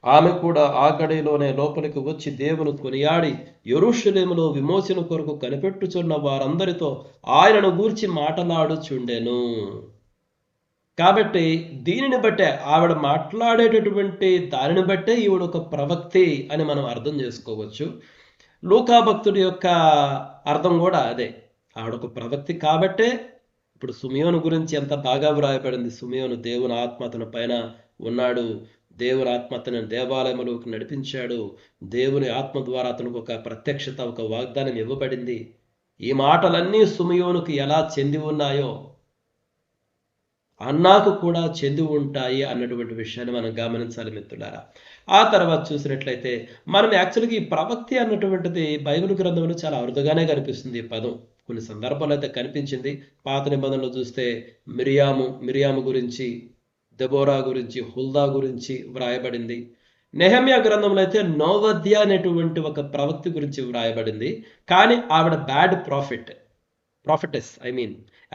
ఆమె కూడా ఆ గడిలోనే లోపలికి వచ్చి దేవుని కొనియాడి యెరూషలేములో విమోచన కొరకు కనిపెట్టుచున్న వారందరితో ఆయనను గూర్చి మాట్లాడుచుండెను. కాబట్టి దీనిని బట్టే ఆవిడ మాట్లాడేటటువంటి దానిని బట్టే ఈవిడ ఒక ప్రవక్తి అని మనం అర్థం చేసుకోవచ్చు. లూకా భక్తుడి యొక్క అర్థం కూడా అదే. ఆవిడ ఒక ప్రవక్తి కాబట్టే ఇప్పుడు సుమియోను గురించి ఎంత బాగా వ్రాయబడింది. సుమియోను దేవుని ఆత్మ అతని పైన ఉన్నాడు, దేవుని ఆత్మ అతని దేవాలయంలోకి నడిపించాడు, దేవుని ఆత్మ ద్వారా అతనికి ఒక ప్రత్యక్షత, ఒక వాగ్దానం ఇవ్వబడింది. ఈ మాటలన్నీ సుమియోనుకు ఎలా చెంది ఉన్నాయో అన్నాకు కూడా చెంది ఉంటాయి అన్నటువంటి విషయాన్ని మనం గమనించాలి మిత్రులారా. ఆ తర్వాత చూసినట్లయితే మనం యాక్చువల్గా ఈ ప్రవక్తి అన్నటువంటిది బైబిల్ గ్రంథంలో చాలా అరుదుగానే కనిపిస్తుంది. ఈ పదం కొన్ని సందర్భాలు అయితే కనిపించింది. పాత నిబంధనలు చూస్తే మిరియాము గురించి, దెబోరా గురించి, హుల్దా గురించి వ్రాయబడింది. నెహెమ్యా గ్రంథంలో అయితే నోవద్య అనేటువంటి ఒక ప్రవక్తి గురించి వ్రాయబడింది. కానీ ఆవిడ బ్యాడ్ ప్రాఫిటెస్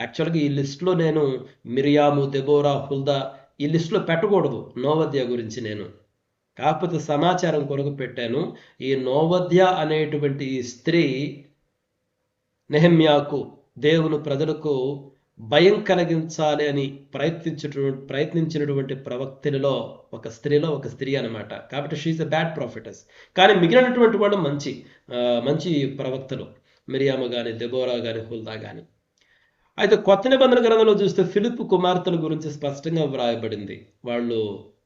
యాక్చువల్గా ఈ లిస్టులో నేను మిరియాము, దెబోరా, హుల్దా ఈ లిస్టులో పెట్టకూడదు నోవద్య గురించి నేను, కాకపోతే సమాచారం కొరకు పెట్టాను. ఈ నోవద్య అనేటువంటి ఈ స్త్రీ నెహెమ్యాకు, దేవుని ప్రజలకు భయం కలిగించాలి అని ప్రయత్నించినటువంటి ప్రవక్తులలో ఒక స్త్రీ అనమాట. కాబట్టి షీఈస్ ఎ బ్యాడ్ ప్రాఫిటెస్. కానీ మిగిలినటువంటి వాళ్ళు మంచి ప్రవక్తలు, మిరియాము కానీ, దెబోరా కానీ, హుల్దా కానీ. అయితే కొత్త నిబంధన గ్రంథంలో చూస్తే ఫిలిప్ కుమార్తెల గురించి స్పష్టంగా వ్రాయబడింది, వాళ్ళు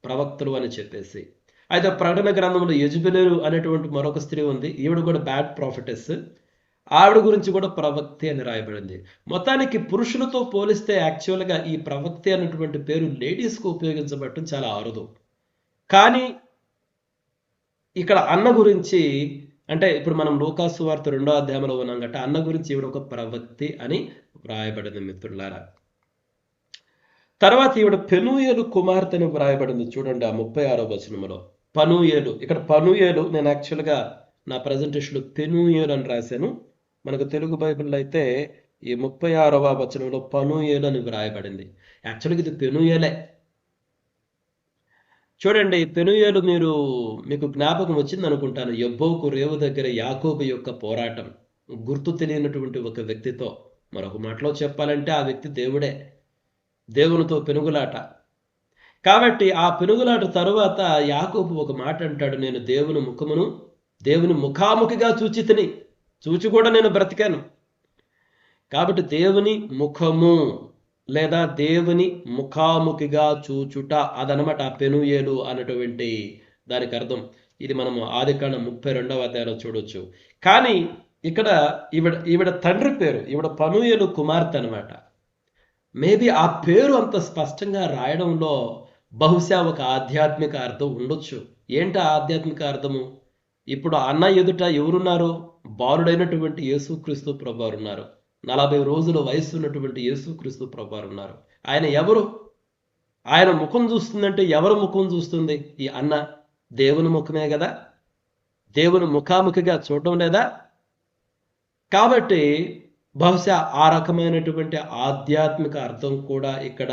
ప్రవక్తలు అని చెప్పేసి. అయితే ప్రకటన గ్రంథంలో యెజబెలు అనేటువంటి మరొక స్త్రీ ఉంది, ఈవిడ కూడా బ్యాడ్ ప్రాఫిటెస్, ఆవిడ గురించి కూడా ప్రవక్తి అని రాయబడింది. మొత్తానికి పురుషులతో పోలిస్తే యాక్చువల్గా ఈ ప్రవక్తి అనేటువంటి పేరు లేడీస్కు ఉపయోగించబడటం చాలా అరుదు. కానీ ఇక్కడ అన్న గురించి, అంటే ఇప్పుడు మనం లూకా సువార్త 2వ అధ్యాయంలో ఉన్నాం కాబట్టి అన్న గురించి ఈవిడ ఒక ప్రవక్తి అని వ్రాయబడింది మిత్రులారా. తర్వాత ఈవిడ పెనూయేలు కుమార్తెను వ్రాయబడింది చూడండి ఆ 36వ వచనంలో. పనూయేలు, ఇక్కడ పనూయేలు నేను యాక్చువల్గా నా ప్రజెంటేషన్లో పెనూయేలు అని రాశాను. మనకు తెలుగు బైబిల్లో అయితే ఈ 36వ వచనంలో పనూయేలు అని వ్రాయబడింది. యాక్చువల్గా ఇది పెనూయేలే. చూడండి, పెనూయేలు మీకు జ్ఞాపకం వచ్చింది అనుకుంటాను. యబ్బోకు రేవు దగ్గర యాకోబు యొక్క పోరాటం, గుర్తు తెలియనటువంటి ఒక వ్యక్తితో. మరొక మాటలో చెప్పాలంటే ఆ వ్యక్తి దేవునితో పెనుగులాట. కాబట్టి ఆ పెనుగులాట తరువాత యాకోబు ఒక మాట అంటాడు, నేను దేవుని ముఖాముఖిగా చూచి కూడా నేను బ్రతికాను. కాబట్టి దేవుని ముఖము లేదా దేవుని ముఖాముఖిగా చూచుట, అదనమాట ఆ పెనూయేలు అన్నటువంటి దానికి అర్థం. ఇది మనము ఆదికాండం 32వ అధ్యాయంలో చూడొచ్చు. కానీ ఇక్కడ ఈవిడ తండ్రి పేరు, ఈవిడ పనూయేలు కుమార్తె అనమాట. మేబీ ఆ పేరు అంత స్పష్టంగా రాయడంలో బహుశా ఒక ఆధ్యాత్మిక అర్థం ఉండొచ్చు. ఏంటి ఆధ్యాత్మిక అర్థము? ఇప్పుడు అన్న ఎదుట ఎవరున్నారు? బాలుడైనటువంటి యేసుక్రీస్తు ప్రభువారు ఉన్నారు. 40 రోజుల వయసు ఉన్నటువంటి యేసుక్రీస్తు ప్రభువారు ఉన్నారు. ఆయన ఎవరు? ఆయన ముఖం చూస్తుందంటే ఎవరు ముఖం చూస్తుంది? ఈ అన్న దేవుని ముఖమే కదా, దేవుని ముఖాముఖిగా చూడడం లేదా? కాబట్టి బహుశా ఆ రకమైనటువంటి ఆధ్యాత్మిక అర్థం కూడా ఇక్కడ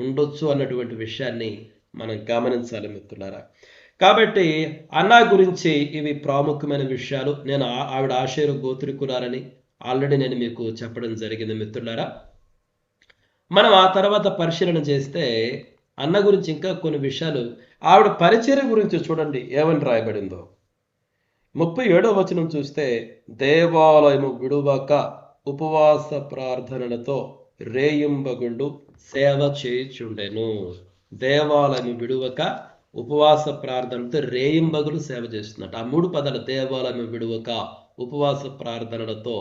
ఉండొచ్చు అన్నటువంటి విషయాన్ని మనం గమనించాలి మిత్రులారా. కాబట్టి అన్నా గురించి ఇవి ప్రాముఖ్యమైన విషయాలు. నేను ఆవిడ ఆషేరు గోత్రికురాలని ఆల్రెడీ నేను మీకు చెప్పడం జరిగింది మిత్రులారా. మనం ఆ తర్వాత పరిశీలన చేస్తే అన్న గురించి ఇంకా కొన్ని విషయాలు, ఆవిడ పరిచర్య గురించి చూడండి ఏమని రాయబడిందో. 37వ వచనం చూస్తే, దేవాలయము విడువక ఉపవాస ప్రార్థనలతో రేయింబగుండు సేవ చేయుచుండెను. దేవాలయం విడువక ఉపవాస ప్రార్థనలతో రేయింబగులు సేవ చేస్తున్నట్టు. ఆ 3 పదాలు, దేవాలయం విడువక, ఉపవాస ప్రార్థనలతో,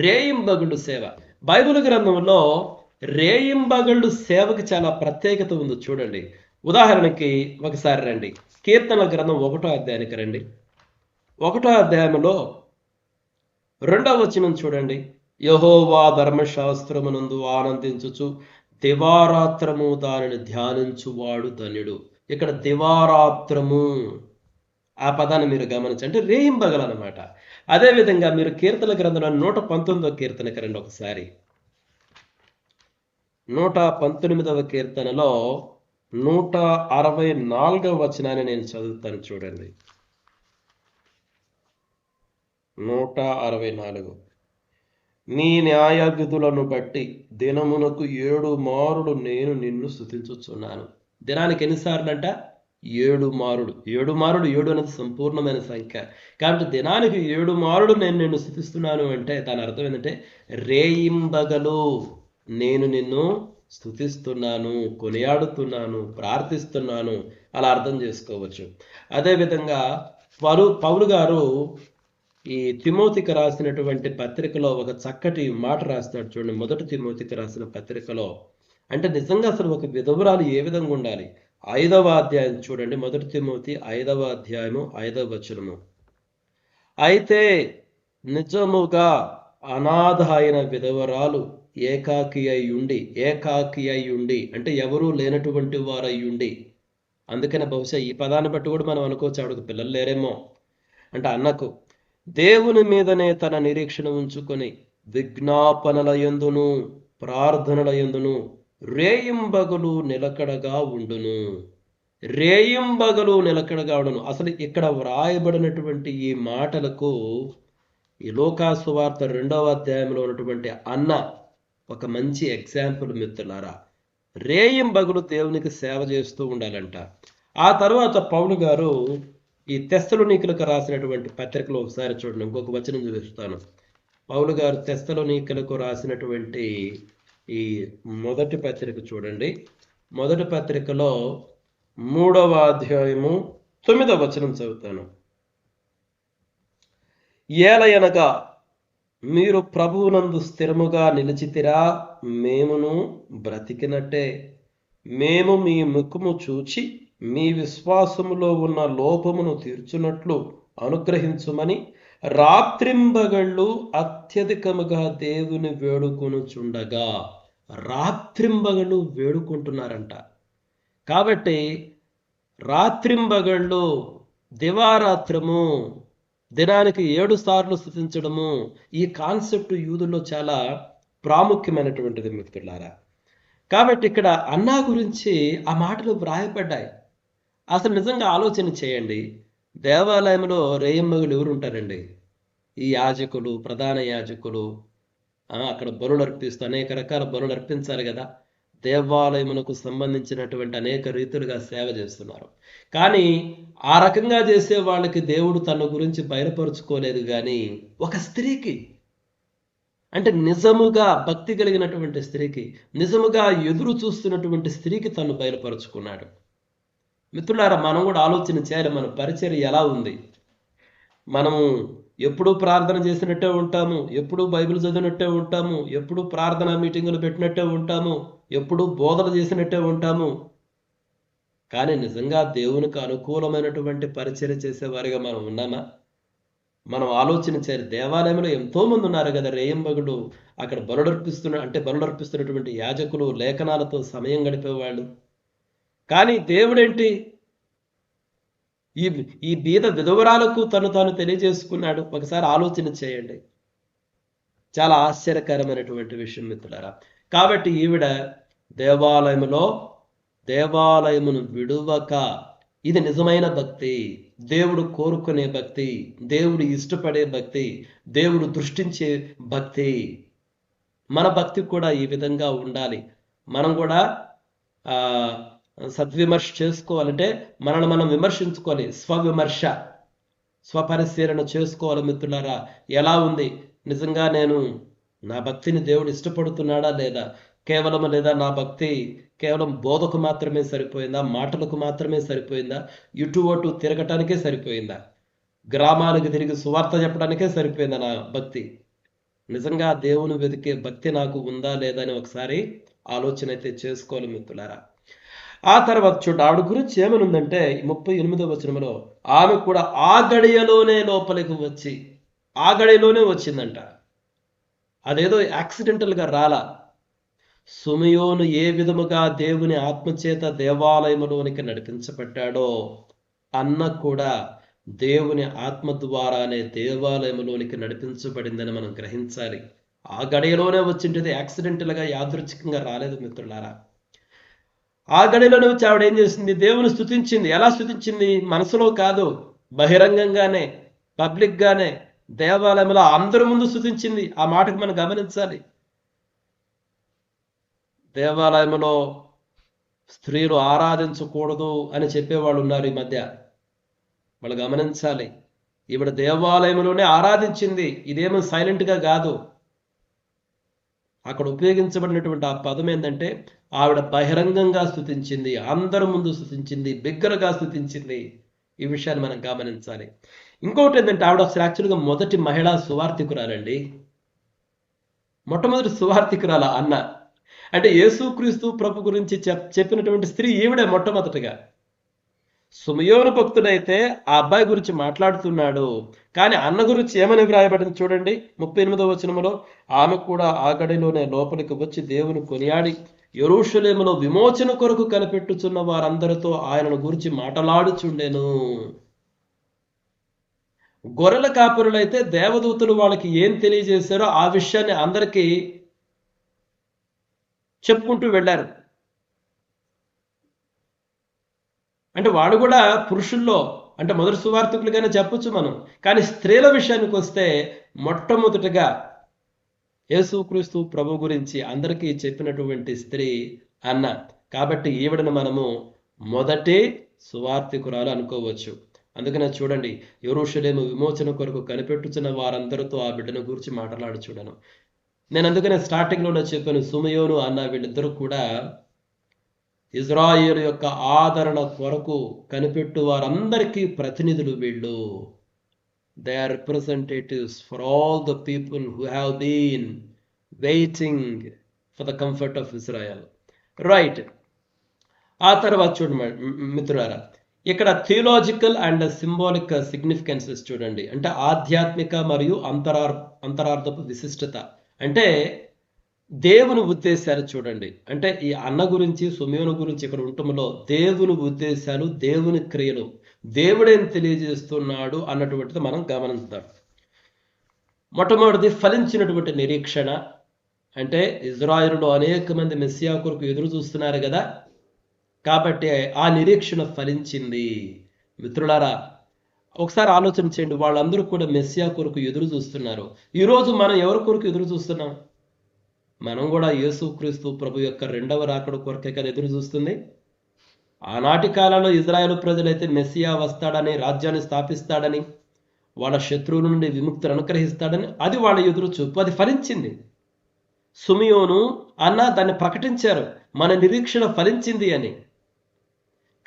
రేయింబగుళ్ళు సేవ. బైబిల్ గ్రంథంలో రేయింబగళ్ళు సేవకి చాలా ప్రత్యేకత ఉంది చూడండి. ఉదాహరణకి ఒకసారి రండి, కీర్తనల గ్రంథం 1వ అధ్యాయానికి రండి. 1వ అధ్యాయంలో 2వ వచనం చూడండి. యెహోవా ధర్మశాస్త్రమునందు ఆనందించుచు దివారాత్రము దానిని ధ్యానించువాడు ధన్యుడు. ఇక్కడ దివారాత్రము ఆ పదాన్ని మీరు గమనించండి, అంటే రేయింబగలనమాట. అదేవిధంగా మీరు కీర్తన గ్రంథంలో 119వ కీర్తనకి రండి ఒకసారి. 119వ కీర్తనలో 164వ వచనాన్ని నేను చదువుతాను, చూడండి. 164. నీ న్యాయ విధులను బట్టి దినమునకు 7 మారులు నేను నిన్ను స్తుతించుచున్నాను. దినానికి ఎన్నిసార్లు అంట? 7 మారులు. 7 మారులు, 7 అనేది సంపూర్ణమైన సంఖ్య. కాబట్టి దినానికి 7 మారులు నేను నిన్ను స్తుతిస్తున్నాను అంటే దాని అర్థం ఏంటంటే రేయింబగలు నేను నిన్ను స్తుతిస్తున్నాను, కొనియాడుతున్నాను, ప్రార్థిస్తున్నాను, అలా అర్థం చేసుకోవచ్చు. అదేవిధంగా పౌలు గారు ఈ తిమోతికి రాసినటువంటి పత్రికలో ఒక చక్కటి మాట రాస్తాడు, చూడండి. 1 తిమోతికి రాసిన పత్రికలో అంటే నిజంగా అసలు ఒక విధవరాలు ఏ విధంగా ఉండాలి? 5వ అధ్యాయం చూడండి. 1 తిమోతి 5వ అధ్యాయము 5వ వచనము. అయితే నిజముగా అనాథ అయిన విధవరాలు ఏకాకి అయ్యుండి అంటే ఎవరూ లేనటువంటి వారు అయ్యుండి. అందుకనే బహుశా ఈ పదాన్ని బట్టి కూడా మనం అనుకోవచ్చు ఆవిడకు పిల్లలు లేరేమో అంటే అన్నకు దేవుని మీదనే తన నిరీక్షణ ఉంచుకొని విజ్ఞాపనల యందును ప్రార్థనల యందును రేయింబగలు నిలకడగా ఉండును. అసలు ఇక్కడ వ్రాయబడినటువంటి ఈ మాటలకు ఈ లూకా సువార్త 2వ అధ్యాయంలో ఉన్నటువంటి అన్న ఒక మంచి ఎగ్జాంపుల్ మిత్రులారా. రేయింబగలు దేవునికి సేవ చేస్తూ ఉండాలంట. ఆ తర్వాత పౌలు గారు ఈ తెస్సలోనికీయులకు రాసినటువంటి పత్రికలో ఒకసారి చూడండి, ఇంకొక వచనం చూపిస్తాను. పౌలు గారు తెస్సలోనికీయులకు రాసినటువంటి ఈ మొదటి పత్రిక చూడండి. మొదటి పత్రికలో 3వ అధ్యాయము 9వ వచనం చదువుతాను. ఏలయనగా మీరు ప్రభువునందు స్థిరముగా నిలిచితిరా, మేమును బ్రతికినట్టే. మేము మీ ముఖము చూచి మీ విశ్వాసములో ఉన్న లోపమును తీర్చున్నట్లు అనుగ్రహించుమని రాత్రింబగళ్ళు అత్యధికముగా దేవుని వేడుకొనుచుండగా. రాత్రింబగళ్ళు వేడుకుంటున్నారంట. కాబట్టి రాత్రింబగళ్ళు, దివారాత్రము, దినానికి 7 సార్లు స్తుతించడము, ఈ కాన్సెప్ట్ యూదుల్లో చాలా ప్రాముఖ్యమైనటువంటిది మిత్రులారా. కాబట్టి ఇక్కడ అన్నా గురించి ఆ మాటలు వ్రాయబడ్డాయి. అసలు నిజంగా ఆలోచన చేయండి, దేవాలయంలో రేయింబగలు ఎవరు ఉంటారండి? ఈ యాజకులు, ప్రధాన యాజకులు. అక్కడ బలులు అర్పిస్తూ అనేక రకాల బలులు అర్పించాలి కదా. దేవాలయమునకు సంబంధించినటువంటి అనేక రీతులుగా సేవ చేస్తున్నారు. కానీ ఆ రకంగా చేసే వాళ్ళకి దేవుడు తన గురించి బయలుపరుచుకోలేదు. కానీ ఒక స్త్రీకి, అంటే నిజముగా భక్తి కలిగినటువంటి స్త్రీకి, నిజముగా ఎదురు చూస్తున్నటువంటి స్త్రీకి తను బయలుపరుచుకున్నాడు. మిత్రులారా, మనం కూడా ఆలోచన చేయాలి, మన పరిచర్య ఎలా ఉంది. మనము ఎప్పుడూ ప్రార్థన చేసినట్టే ఉంటాము, ఎప్పుడూ బైబిల్ చదివినట్టే ఉంటాము, ఎప్పుడూ ప్రార్థనా మీటింగులు పెట్టినట్టే ఉంటాము, ఎప్పుడూ బోధన చేసినట్టే ఉంటాము. కానీ నిజంగా దేవునికి అనుకూలమైనటువంటి పరిచర్య చేసేవారిగా మనం ఉన్నామా? మనం ఆలోచన చేయాలి. దేవాలయంలో ఎంతో మంది ఉన్నారు కదా రేయింబగలు, అక్కడ బలులర్పిస్తున్నటువంటి యాజకులు, లేఖనాలతో సమయం గడిపేవాళ్ళు. కానీ దేవుడేంటి ఈ బీద విధవరాలకు తాను తెలియజేసుకున్నాడు. ఒకసారి ఆలోచన చేయండి. చాలా ఆశ్చర్యకరమైనటువంటి విషయం మిత్రులారా. కాబట్టి ఈవిడ దేవాలయమును విడువక, ఇది నిజమైన భక్తి, దేవుడు కోరుకునే భక్తి, దేవుడు ఇష్టపడే భక్తి, దేవుడు దృష్టించే భక్తి. మన భక్తి కూడా ఈ విధంగా ఉండాలి. మనం కూడా సద్విమర్శ చేసుకోవాలంటే మనల్ని మనం విమర్శించుకోవాలి. స్వపరిశీలన చేసుకోవాలి మిత్రులారా. ఎలా ఉంది నిజంగా, నేను నా భక్తిని దేవుడు ఇష్టపడుతున్నాడా లేదా? లేదా నా భక్తి కేవలం బోధకు మాత్రమే సరిపోయిందా? మాటలకు మాత్రమే సరిపోయిందా? ఇటు అటు తిరగటానికే సరిపోయిందా? గ్రామాలకు తిరిగి సువార్త చెప్పడానికే సరిపోయిందా నా భక్తి? నిజంగా దేవుని వెతికే భక్తి నాకు ఉందా లేదా అని ఒకసారి ఆలోచన అయితే చేసుకోవాలి మిత్రులారా. ఆ తర్వాత చూడు, ఆవిడ గురించి ఏమనుందంటే 38వ వచనంలో ఆమె కూడా ఆ గడియలోనే లోపలికి వచ్చి, ఆ గడియలోనే వచ్చిందంట. అదేదో యాక్సిడెంటల్గా రాలా. సుమయోను ఏ విధముగా దేవుని ఆత్మచేత దేవాలయములోనికి నడిపించబడ్డాడో అన్న కూడా దేవుని ఆత్మ ద్వారానే దేవాలయములోనికి నడిపించబడిందని మనం గ్రహించాలి. ఆ గడియలోనే వచ్చింటది, యాక్సిడెంటల్గా యాదృచ్ఛికంగా రాలేదు మిత్రులారా. ఆ గడిలోనే వచ్చి ఆవిడ ఏం చేసింది? దేవుని స్తుతించింది. ఎలా స్తుతించింది? మనసులో కాదు, బహిరంగంగానే, పబ్లిక్గానే, దేవాలయంలో అందరి ముందు స్తుతించింది. ఆ మాటకు మనం గమనించాలి. దేవాలయంలో స్త్రీలు ఆరాధించకూడదు అని చెప్పేవాళ్ళు ఉన్నారు ఈ మధ్య. వాళ్ళు గమనించాలి. ఈవిడ దేవాలయంలోనే ఆరాధించింది. ఇదేమో సైలెంట్గా కాదు. అక్కడ ఉపయోగించబడినటువంటి ఆ పదం ఏంటంటే ఆవిడ బహిరంగంగా స్తుతించింది, అందరి ముందు స్తుతించింది, బిగ్గరగా స్తుతించింది. ఈ విషయాన్ని మనం గమనించాలి. ఇంకొకటి ఏంటంటే ఆవిడ అసలు యాక్చువల్గా మొదటి మహిళా సువార్థికురాలండి. మొట్టమొదటి సువార్థికురాల అన్న. అంటే యేసుక్రీస్తు ప్రభు గురించి చెప్పినటువంటి స్త్రీ ఈవిడే మొట్టమొదటిగా. సుమయోను భక్తుడైతే ఆ అబ్బాయి గురించి మాట్లాడుతున్నాడు, కానీ అన్న గురించి ఏమని వ్రాయబడింది చూడండి. 38వ వచనములో, ఆమె కూడా ఆ గడిలోనే లోపలికి వచ్చి దేవుని కొనియాడి యెరూషలేములో విమోచన కొరకు కనిపెట్టుచున్న వారందరితో ఆయనను గురించి మాట్లాడుచుండెను. గొర్రెల కాపరులైతే దేవదూతలు వాళ్ళకి ఏం తెలియజేశారో ఆ విషయాన్ని అందరికీ చెప్పుకుంటూ వెళ్ళారు. అంటే వాడు కూడా పురుషుల్లో అంటే మొదటి సువార్థికులుగానే చెప్పొచ్చు మనం. కానీ స్త్రీల విషయానికి వస్తే మొట్టమొదటిగా యేసుక్రీస్తు ప్రభు గురించి అందరికీ చెప్పినటువంటి స్త్రీ అన్న. కాబట్టి ఈవిడను మనము మొదటి సువార్థికురాలు అనుకోవచ్చు. అందుకనే చూడండి, యెరూషలేము విమోచన కొరకు కనిపెట్టుచున్న వారందరితో ఆ బిడ్డను గురించి మాట్లాడుచుడను. నేను అందుకనే స్టార్టింగ్లోనే చెప్పాను, సుమయోను అన్న వీళ్ళిద్దరూ కూడా ఇజ్రాయేలు యొక్క ఆదరణ కొరకు కనిపెట్టు వారందరికీ ప్రతినిధులు వీళ్ళు. They are representatives for all the people who have been waiting for the comfort of Israel. Right. ఆ తర్వాత చూడండి మిత్రులారా, ఇక్కడ థియోలాజికల్ అండ్ సింబాలిక్ సిగ్నిఫికెన్సెస్ చూడండి. అంటే ఆధ్యాత్మిక మరియు అంతరార్థపు విశిష్టత. అంటే దేవుని ఉద్దేశాలు చూడండి. అంటే ఈ అన్న గురించి సుమయోను గురించి ఇక్కడ ఉండటంలో దేవుని ఉద్దేశాలు, దేవుని క్రియలు, దేవుడేం తెలియజేస్తున్నాడు అన్నటువంటిది మనం గమనిస్తాం. మొట్టమొదటిది ఫలించినటువంటి నిరీక్షణ. అంటే ఇజ్రాయేలులో అనేక మంది మెస్సియా కొరకు ఎదురు చూస్తున్నారు కదా, కాబట్టి ఆ నిరీక్షణ ఫలించింది. మిత్రులారా, ఒకసారి ఆలోచన చేయండి. వాళ్ళందరూ కూడా మెస్సియా కొరకు ఎదురు చూస్తున్నారు. ఈరోజు మనం ఎవరి కొరకు ఎదురు చూస్తున్నాం? మనం కూడా యేసుక్రీస్తు ప్రభు యొక్క రెండవ రాకడ కొరకే కదా ఎదురు చూస్తుంది. ఆనాటి కాలంలో ఇజ్రాయేలు ప్రజలైతే మెస్సియా వస్తాడని, రాజ్యాన్ని స్థాపిస్తాడని, వాళ్ళ శత్రువుల నుండి విముక్తిని అనుగ్రహిస్తాడని అది వాళ్ళ ఎదురు చూపు. అది ఫలించింది. సుమయోను అన్న దాన్ని ప్రకటించారు, మన నిరీక్షణ ఫలించింది అని.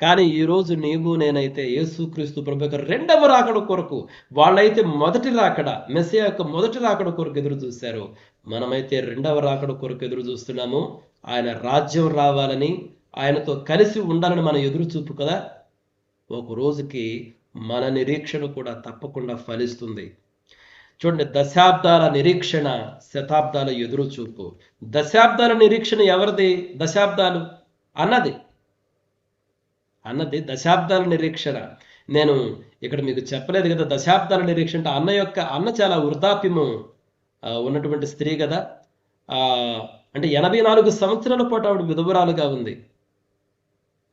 కానీ ఈరోజు నీవు నేనైతే యేసుక్రీస్తు ప్రభు యొక్క రెండవ రాకడ కొరకు, వాళ్ళైతే మొదటి రాకడ, మెస్సియా యొక్క మొదటి రాకడ కొరకు ఎదురు చూశారు. మనమైతే రెండవ రాకడ కొరకు ఎదురు చూస్తున్నాము. ఆయన రాజ్యం రావాలని, ఆయనతో కలిసి ఉండాలని మన ఎదురు చూపు కదా. ఒక రోజుకి మన నిరీక్షణ కూడా తప్పకుండా ఫలిస్తుంది. చూడండి, దశాబ్దాల నిరీక్షణ, శతాబ్దాల ఎదురు చూపు. దశాబ్దాల నిరీక్షణ ఎవరిది? దశాబ్దాలు అన్నది దశాబ్దాల నిరీక్షణ. నేను ఇక్కడ మీకు చెప్పలేదు కదా, దశాబ్దాల నిరీక్షణ అంటే అన్న చాలా వృద్ధాప్యము ఉన్నటువంటి స్త్రీ కదా. అంటే 84 సంవత్సరాల పాటు ఆవిడ విధవరాలుగా ఉంది.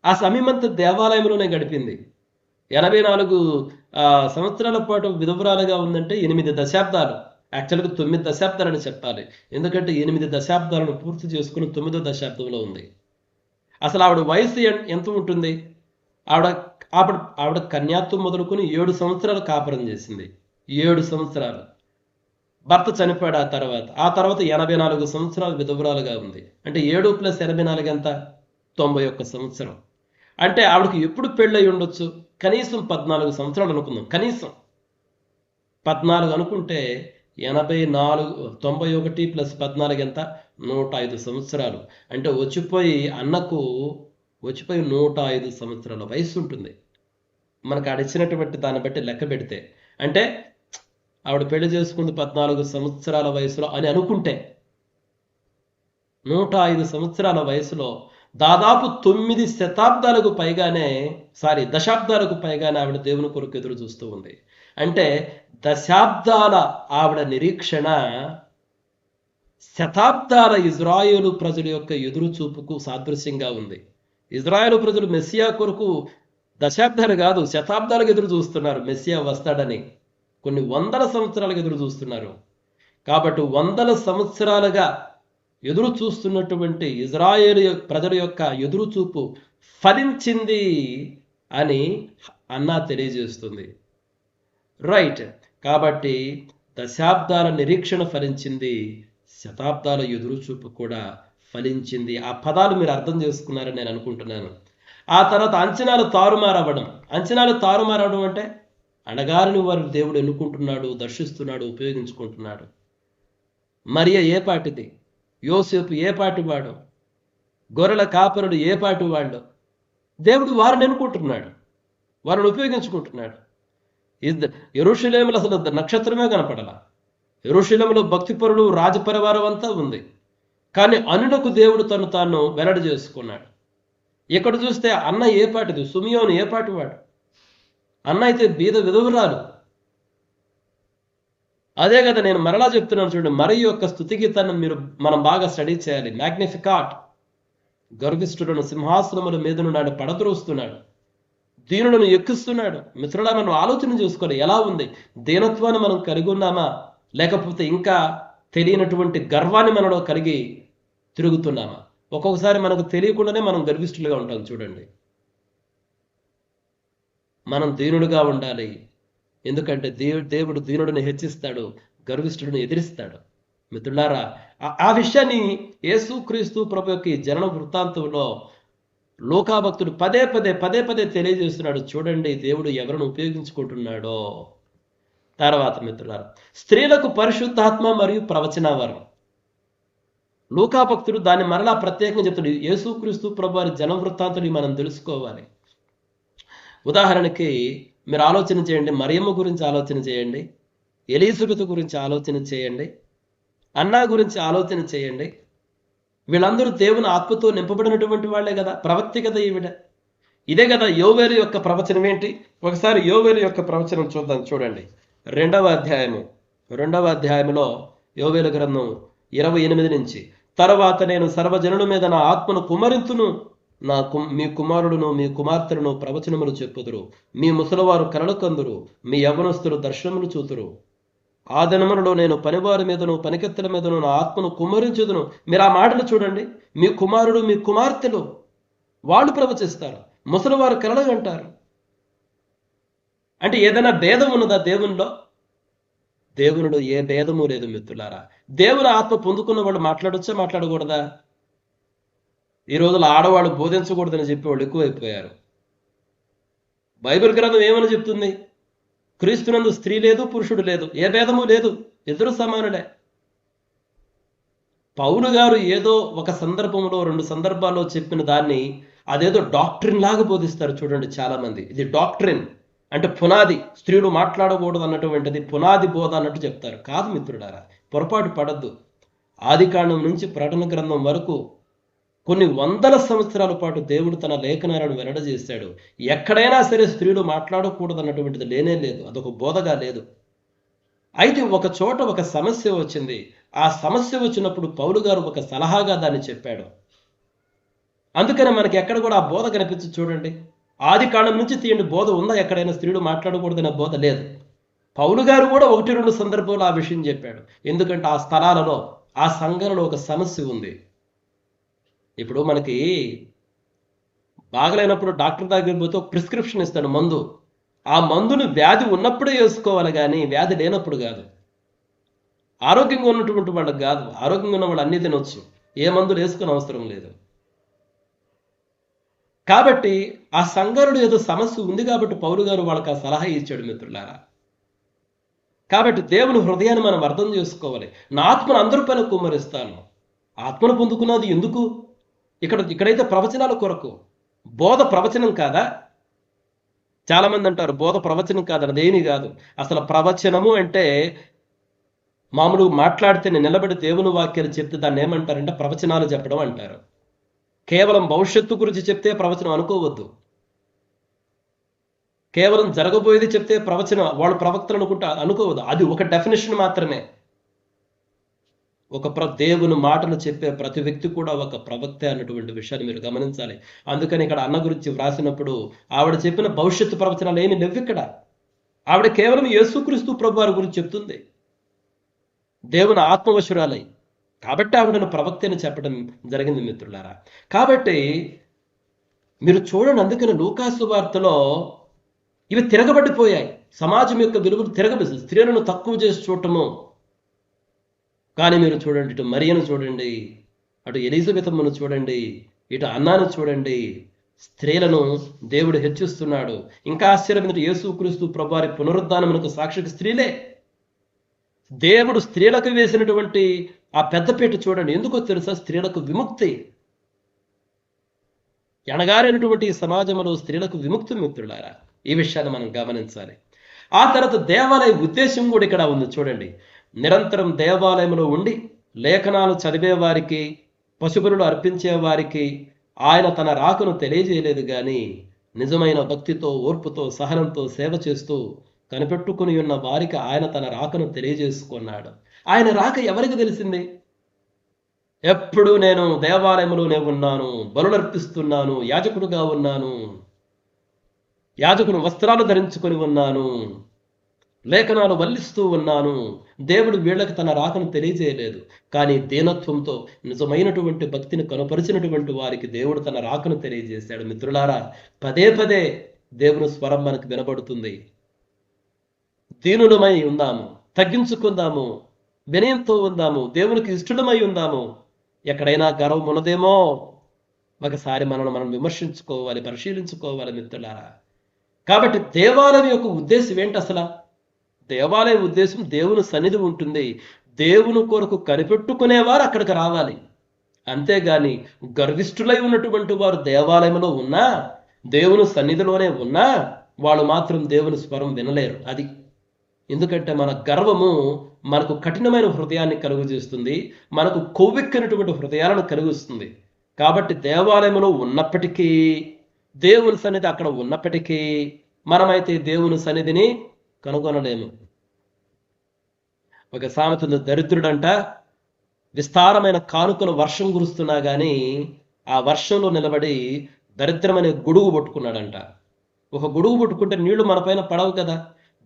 ఆ సమయమంతా దేవాలయంలోనే గడిపింది. 84 సంవత్సరాల పాటు విధవరాలుగా ఉందంటే 8 దశాబ్దాలు. యాక్చువల్గా 9 దశాబ్దాలని చెప్పాలి. ఎందుకంటే 8 దశాబ్దాలను పూర్తి చేసుకుని 9వ దశాబ్దంలో ఉంది. అసలు ఆవిడ వయసు ఎంత ఉంటుంది? ఆవిడ కన్యాత్వం మొదలుకొని 7 సంవత్సరాలు కాపురం చేసింది. 7 సంవత్సరాలు. భర్త చనిపోయాడు. ఆ తర్వాత 84 సంవత్సరాలు విధవరాలుగా ఉంది. అంటే 7 + 84 ఎంత? 91 సంవత్సరం. అంటే ఆవిడకి ఎప్పుడు పెళ్ళయి ఉండొచ్చు? కనీసం 14 సంవత్సరాలు అనుకుందాం. కనీసం 14 అనుకుంటే 91 + 14 ఎంత? 105 సంవత్సరాలు. అంటే అన్నకు వచ్చిపోయి 105 సంవత్సరాల వయసు ఉంటుంది. మనకు ఆడిచ్చినటువంటి దాన్ని బట్టి లెక్క పెడితే, అంటే ఆవిడ పెళ్లి చేసుకుంది 14 సంవత్సరాల వయసులో అని అనుకుంటే, 105 సంవత్సరాల వయసులో దాదాపు 9 దశాబ్దాలకు పైగానే ఆవిడ దేవుని కొరకు ఎదురు చూస్తూ ఉంది. అంటే దశాబ్దాల ఆవిడ నిరీక్షణ శతాబ్దాల ఇజ్రాయేలు ప్రజల యొక్క ఎదురు చూపుకు సాదృశ్యంగా ఉంది. ఇజ్రాయేలు ప్రజలు మెస్సియా కొరకు దశాబ్దాలు కాదు, శతాబ్దాలకు ఎదురు చూస్తున్నారు. మెస్సియా వస్తాడని కొన్ని వందల సంవత్సరాలకు ఎదురు చూస్తున్నారు. కాబట్టి వందల సంవత్సరాలుగా ఎదురు చూస్తున్నటువంటి ఇజ్రాయేలు ప్రజల యొక్క ఎదురు చూపు ఫలించింది అని అన్నా తెలియజేస్తుంది. రైట్. కాబట్టి దశాబ్దాల నిరీక్షణ ఫలించింది, శతాబ్దాల ఎదురు చూపు కూడా ఫలించింది. ఆ పదాలు మీరు అర్థం చేసుకున్నారని నేను అనుకుంటున్నాను. ఆ తర్వాత అంచనాలు తారుమారవ్వడం. అంచనాలు తారుమారవడం అంటే అణగారిని వారు దేవుడు ఎన్నుకుంటున్నాడు, దర్శిస్తున్నాడు, ఉపయోగించుకుంటున్నాడు. మరియ ఏ పాటిది, యోసేపు ఏ పాటి వాడు, గొర్రెల కాపరుడు ఏ పాటి వాళ్ళు, దేవుడు వారిని ఎన్నుకుంటున్నాడు, వారిని ఉపయోగించుకుంటున్నాడు. యెరూషలేములో అసలు నక్షత్రమే కనపడాల. యెరూషలేములో భక్తిపరులు రాజపరివారం అంతా ఉంది. కానీ అనులకు దేవుడు తను తాను వెల్లడి చేసుకున్నాడు. ఇక్కడ చూస్తే అన్న ఏ పాటిది, సుమియోను ఏ పాటి వాడు. అన్న అయితే బీద విధవురాలు. అదే కదా నేను మరలా చెప్తున్నాను చూడండి, మరియ యొక్క స్తుతి గీతాన్ని మనం బాగా స్టడీ చేయాలి. మ్యాగ్నిఫికాట్. గర్విష్ఠులను సింహాసనముల మీద నుండి పడద్రోస్తున్నాడు, దీనులను ఎక్కిస్తున్నాడు. మిత్రులా మనం ఆలోచన చేసుకోవాలి, ఎలా ఉంది దీనత్వాన్ని మనం కలిగి ఉన్నామా, లేకపోతే ఇంకా తెలియనటువంటి గర్వాన్ని మనలో కలిగి తిరుగుతున్నామా? ఒక్కొక్కసారి మనకు తెలియకుండానే మనం గర్విష్ఠులుగా ఉంటాం. చూడండి, మనం దీనుడుగా ఉండాలి. ఎందుకంటే దేవుడు దీనుడిని హెచ్చిస్తాడు, గర్విష్ఠుడిని ఎదిరిస్తాడు. మిత్రులారా, ఆ విషయాన్ని యేసుక్రీస్తు ప్రభు యొక్క జనన వృత్తాంతంలో లోకాభక్తుడు పదే పదే తెలియజేస్తున్నాడు. చూడండి దేవుడు ఎవరిని ఉపయోగించుకుంటున్నాడో. తర్వాత మిత్రులారా, స్త్రీలకు పరిశుద్ధాత్మ మరియు ప్రవచనవరం. లోకాభక్తుడు దాన్ని మరలా ప్రత్యేకంగా చెప్తాడు. యేసుక్రీస్తు ప్రభు వారి జన వృత్తాంతాన్ని మనం తెలుసుకోవాలి. ఉదాహరణకి మీరు ఆలోచన చేయండి, మరియమ్మ గురించి ఆలోచన చేయండి, ఎలీజబెత్ గురించి ఆలోచన చేయండి, అన్నా గురించి ఆలోచన చేయండి. వీళ్ళందరూ దేవుని ఆత్మతో నింపబడినటువంటి వాళ్ళే కదా, ప్రవక్తి కదా ఈవిడ. ఇదే కదా యోవేలు యొక్క ప్రవచనం ఏంటి? ఒకసారి యోవేలు యొక్క ప్రవచనం చూద్దాం. చూడండి, 2వ అధ్యాయంలో యోవేలు గ్రంథం 28 నుంచి, తర్వాత నేను సర్వజనుల మీద నా ఆత్మను కుమ్మరింతును, మీ కుమారుడును మీ కుమార్తెలను ప్రవచనములు చెప్పుదురు, మీ ముసలివారు కలలు కందురు, మీ యవ్వనస్తులు దర్శనములు చూతురు. ఆ దినములలో నేను పనివారి మీదను పనికెత్తల మీదను నా ఆత్మను కుమ్మరించుదును. మీరు ఆ మాటలు చూడండి. మీ కుమారుడు మీ కుమార్తెలు వాళ్ళు ప్రవచిస్తారు, ముసలివారు కలలు అంటారు. అంటే ఏదైనా భేదం ఉన్నదా దేవునిలో? దేవునిలో ఏ భేదము లేదు మిత్రులారా. దేవుని ఆత్మ పొందుకున్న వాళ్ళు మాట్లాడొచ్చా, మాట్లాడకూడదా? ఈ రోజుల్లో ఆడవాళ్ళు బోధించకూడదని చెప్పేవాళ్ళు ఎక్కువైపోయారు. బైబిల్ గ్రంథం ఏమని చెప్తుంది? క్రీస్తునందు స్త్రీ లేదు, పురుషుడు లేదు, ఏ భేదము లేదు, ఇద్దరు సమానులే. పౌలు గారు ఏదో ఒక సందర్భంలో 2 సందర్భాల్లో చెప్పిన దాన్ని అదేదో డాక్ట్రిన్ లాగా బోధిస్తారు. చూడండి, చాలా మంది ఇది డాక్ట్రిన్ అంటే పునాది, స్త్రీలు మాట్లాడకూడదు అన్నటువంటిది పునాది బోధ అన్నట్టు చెప్తారు. కాదు మిత్రుడారా, పొరపాటు పడద్దు. ఆదికాండం నుంచి ప్రకటన గ్రంథం వరకు కొన్ని వందల సంవత్సరాల పాటు దేవుడు తన లేఖనాలను వెల్లడజేశాడు. ఎక్కడైనా సరే స్త్రీలు మాట్లాడకూడదు అన్నటువంటిది లేనే లేదు, అదొక బోధగా లేదు. అయితే ఒక చోట ఒక సమస్య వచ్చింది. ఆ సమస్య వచ్చినప్పుడు పౌలు గారు ఒక సలహాగా దాన్ని చెప్పాడు. అందుకని మనకి ఎక్కడ కూడా ఆ బోధ కనిపించి చూడండి. ఆది కాండం నుంచి తీయండి, బోధ ఉందా? ఎక్కడైనా స్త్రీలు మాట్లాడకూడదనే బోధ లేదు. పౌలు గారు కూడా 1-2 సందర్భాల్లో ఆ విషయం చెప్పాడు. ఎందుకంటే ఆ స్థలాలలో ఆ సంఘంలో ఒక సమస్య ఉంది. ఇప్పుడు మనకి బాగలేనప్పుడు డాక్టర్ దగ్గర పోతే ఒక ప్రిస్క్రిప్షన్ ఇస్తాడు, మందు. ఆ మందును వ్యాధి ఉన్నప్పుడే వేసుకోవాలి, కానీ వ్యాధి లేనప్పుడు కాదు. ఆరోగ్యంగా ఉన్నటువంటి వాళ్ళకి కాదు, ఆరోగ్యంగా ఉన్న వాళ్ళు అన్నీ తినొచ్చు, ఏ మందులు వేసుకునే అవసరం లేదు. కాబట్టి ఆ సంఘంలో ఏదో సమస్య ఉంది కాబట్టి పౌలు గారు వాళ్ళకి ఆ సలహా ఇచ్చాడు మిత్రులారా. కాబట్టి దేవుని హృదయాన్ని మనం అర్థం చేసుకోవాలి. నా ఆత్మను అందరి పైన కుమ్మరిస్తాను. ఆత్మను పొందుకున్నది ఎందుకు? ఇక్కడైతే ప్రవచనాల కొరకు. బోధ ప్రవచనం కాదా? చాలా మంది అంటారు బోధ ప్రవచనం కాదని. అదేమీ కాదు. అసలు ప్రవచనము అంటే మామూలుగా మాట్లాడితే నిలబడి దేవుని వాక్యాలు చెప్తే దాన్ని ఏమంటారంటే ప్రవచనాలు చెప్పడం అంటారు. కేవలం భవిష్యత్తు గురించి చెప్తే ప్రవచనం అనుకోవద్దు. కేవలం జరగబోయేది చెప్తే ప్రవచనం, వాళ్ళు ప్రవక్తలు అనుకుంటా అనుకోవద్దు. అది ఒక డెఫినేషన్ మాత్రమే. దేవుని మాటలు చెప్పే ప్రతి వ్యక్తి కూడా ఒక ప్రవక్త అన్నటువంటి విషయాన్ని మీరు గమనించాలి. అందుకని ఇక్కడ అన్న గురించి వ్రాసినప్పుడు ఆవిడ చెప్పిన భవిష్యత్తు ప్రవచనాలు ఏమి లేవు ఇక్కడ. ఆవిడ కేవలం యేసుక్రీస్తు ప్రభువారి గురించి చెప్తుంది, దేవుని ఆత్మవశురాలై. కాబట్టి ఆవిడను ప్రవక్త అని చెప్పడం జరిగింది మిత్రులారా. కాబట్టి మీరు చూడండి, అందుకని లూకాసు వార్తలో ఇవి తిరగబడిపోయాయి. సమాజం యొక్క విలువలు తిరగబడి స్త్రీలను తక్కువ చేసి చూడటము. కానీ మీరు చూడండి, ఇటు మరియను చూడండి, అటు ఎలిజబెతమ్మను చూడండి, ఇటు అన్నాను చూడండి, స్త్రీలను దేవుడు హెచ్చిస్తున్నాడు. ఇంకా ఆశ్చర్యం ఏంటంటే యేసుక్రీస్తు ప్రభువారి పునరుద్ధానమునకు సాక్షికి స్త్రీలే. దేవుడు స్త్రీలకు వేసినటువంటి ఆ పెద్దపీట చూడండి. ఎందుకో తెలుసా? స్త్రీలకు విముక్తి. ఎనగారైనటువంటి ఈ సమాజంలో స్త్రీలకు విముక్తి మిత్రులారా. ఈ విషయాన్ని మనం గమనించాలి. ఆ తర్వాత దేవాలయ ఉద్దేశం కూడా ఇక్కడ ఉంది చూడండి. నిరంతరం దేవాలయంలో ఉండి లేఖనాలు చదివే వారికి, పశుబలులు అర్పించే వారికి ఆయన తన రాకను తెలియజేయలేదు, కానీ నిజమైన భక్తితో, ఓర్పుతో, సహనంతో సేవ చేస్తూ కనిపెట్టుకుని ఉన్న వారికి ఆయన తన రాకను తెలియజేసుకున్నాడు. ఆయన రాక ఎవరికి తెలిసింది? ఎప్పుడు నేను దేవాలయంలోనే ఉన్నాను, బలులర్పిస్తున్నాను, యాజకుడుగా ఉన్నాను, యాజకుని వస్త్రాలు ధరించుకొని ఉన్నాను, లేఖనాలు వల్లిస్తూ ఉన్నాను. దేవుడు వీళ్ళకి తన రాకను తెలియజేయలేదు, కానీ దీనత్వంతో నిజమైనటువంటి భక్తిని కనపరిచినటువంటి వారికి దేవుడు తన రాకను తెలియజేశాడు. మిత్రులారా, పదే పదే దేవుని స్వరం మనకు వినబడుతుంది. దీనులమై ఉందాము, తగ్గించుకుందాము, వినయంతో ఉందాము, దేవునికి ఇష్టమై ఉందాము. ఎక్కడైనా గర్వం ఉన్నదేమో ఒకసారి మనం విమర్శించుకోవాలి, పరిశీలించుకోవాలి మిత్రులారా. కాబట్టి దేవాలయం యొక్క ఉద్దేశం ఏంటి అసలు? దేవాలయ ఉద్దేశం దేవుని సన్నిధి ఉంటుంది. దేవుని కొరకు కనిపెట్టుకునేవారు అక్కడికి రావాలి. అంతేగాని గర్విష్ఠులై ఉన్నటువంటి వారు దేవాలయంలో ఉన్నా, దేవుని సన్నిధిలోనే ఉన్నా, వాళ్ళు మాత్రం దేవుని స్వరం వినలేరు. అది ఎందుకంటే మన గర్వము మనకు కఠినమైన హృదయాన్ని కలుగజేస్తుంది, మనకు కొవ్వెక్కినటువంటి హృదయాలను కలిగిస్తుంది. కాబట్టి దేవాలయంలో ఉన్నప్పటికీ, దేవుని సన్నిధి అక్కడ ఉన్నప్పటికీ మనమైతే దేవుని సన్నిధిని కనుగొనలేము. ఒక సామెత ఉంది, దరిద్రుడంట విస్తారమైన కానుకలు వర్షం కురుస్తున్నా కానీ ఆ వర్షంలో నిలబడి దరిద్రమనే గొడుగు పట్టుకున్నాడంట. ఒక గొడుగు పట్టుకుంటే నీళ్లు మన పైన పడవు కదా.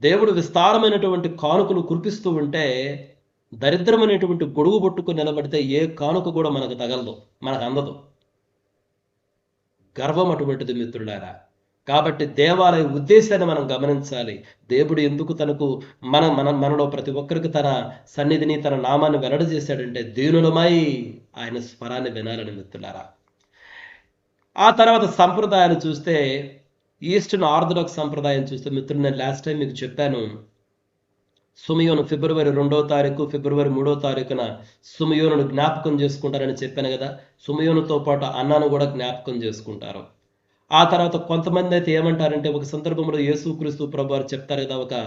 దేవుడు విస్తారమైనటువంటి కానుకలు కురిపిస్తూ ఉంటే దరిద్రమైనటువంటి గొడుగు పట్టుకుని నిలబడితే ఏ కానుక కూడా మనకు తగలదు, మనకు అందదు. గర్వం అటువంటిది మిత్రులారా. కాబట్టి దేవాలయ ఉద్దేశాన్ని మనం గమనించాలి. దేవుడు ఎందుకు తనకు మనలో ప్రతి ఒక్కరికి తన సన్నిధిని, తన నామాన్ని వెల్లడి దీనులమై ఆయన స్వరాన్ని వినాలని మిత్రులారా. ఆ తర్వాత సంప్రదాయాలు చూస్తే, ఈస్టర్న్ ఆర్థడాక్స్ సంప్రదాయం చూస్తే మిత్రులు, నేను లాస్ట్ టైం మీకు చెప్పాను, సుమయోను ఫిబ్రవరి 2వ తారీఖు, ఫిబ్రవరి 3వ తారీఖున సుమయోనును జ్ఞాపకం చేసుకుంటారని చెప్పాను కదా. సుమయోనుతో పాటు అన్నాను కూడా జ్ఞాపకం చేసుకుంటారు. ఆ తర్వాత కొంతమంది అయితే ఏమంటారంటే, ఒక సందర్భంలో యేసుక్రీస్తు ప్రభువారు చెప్తారు కదా,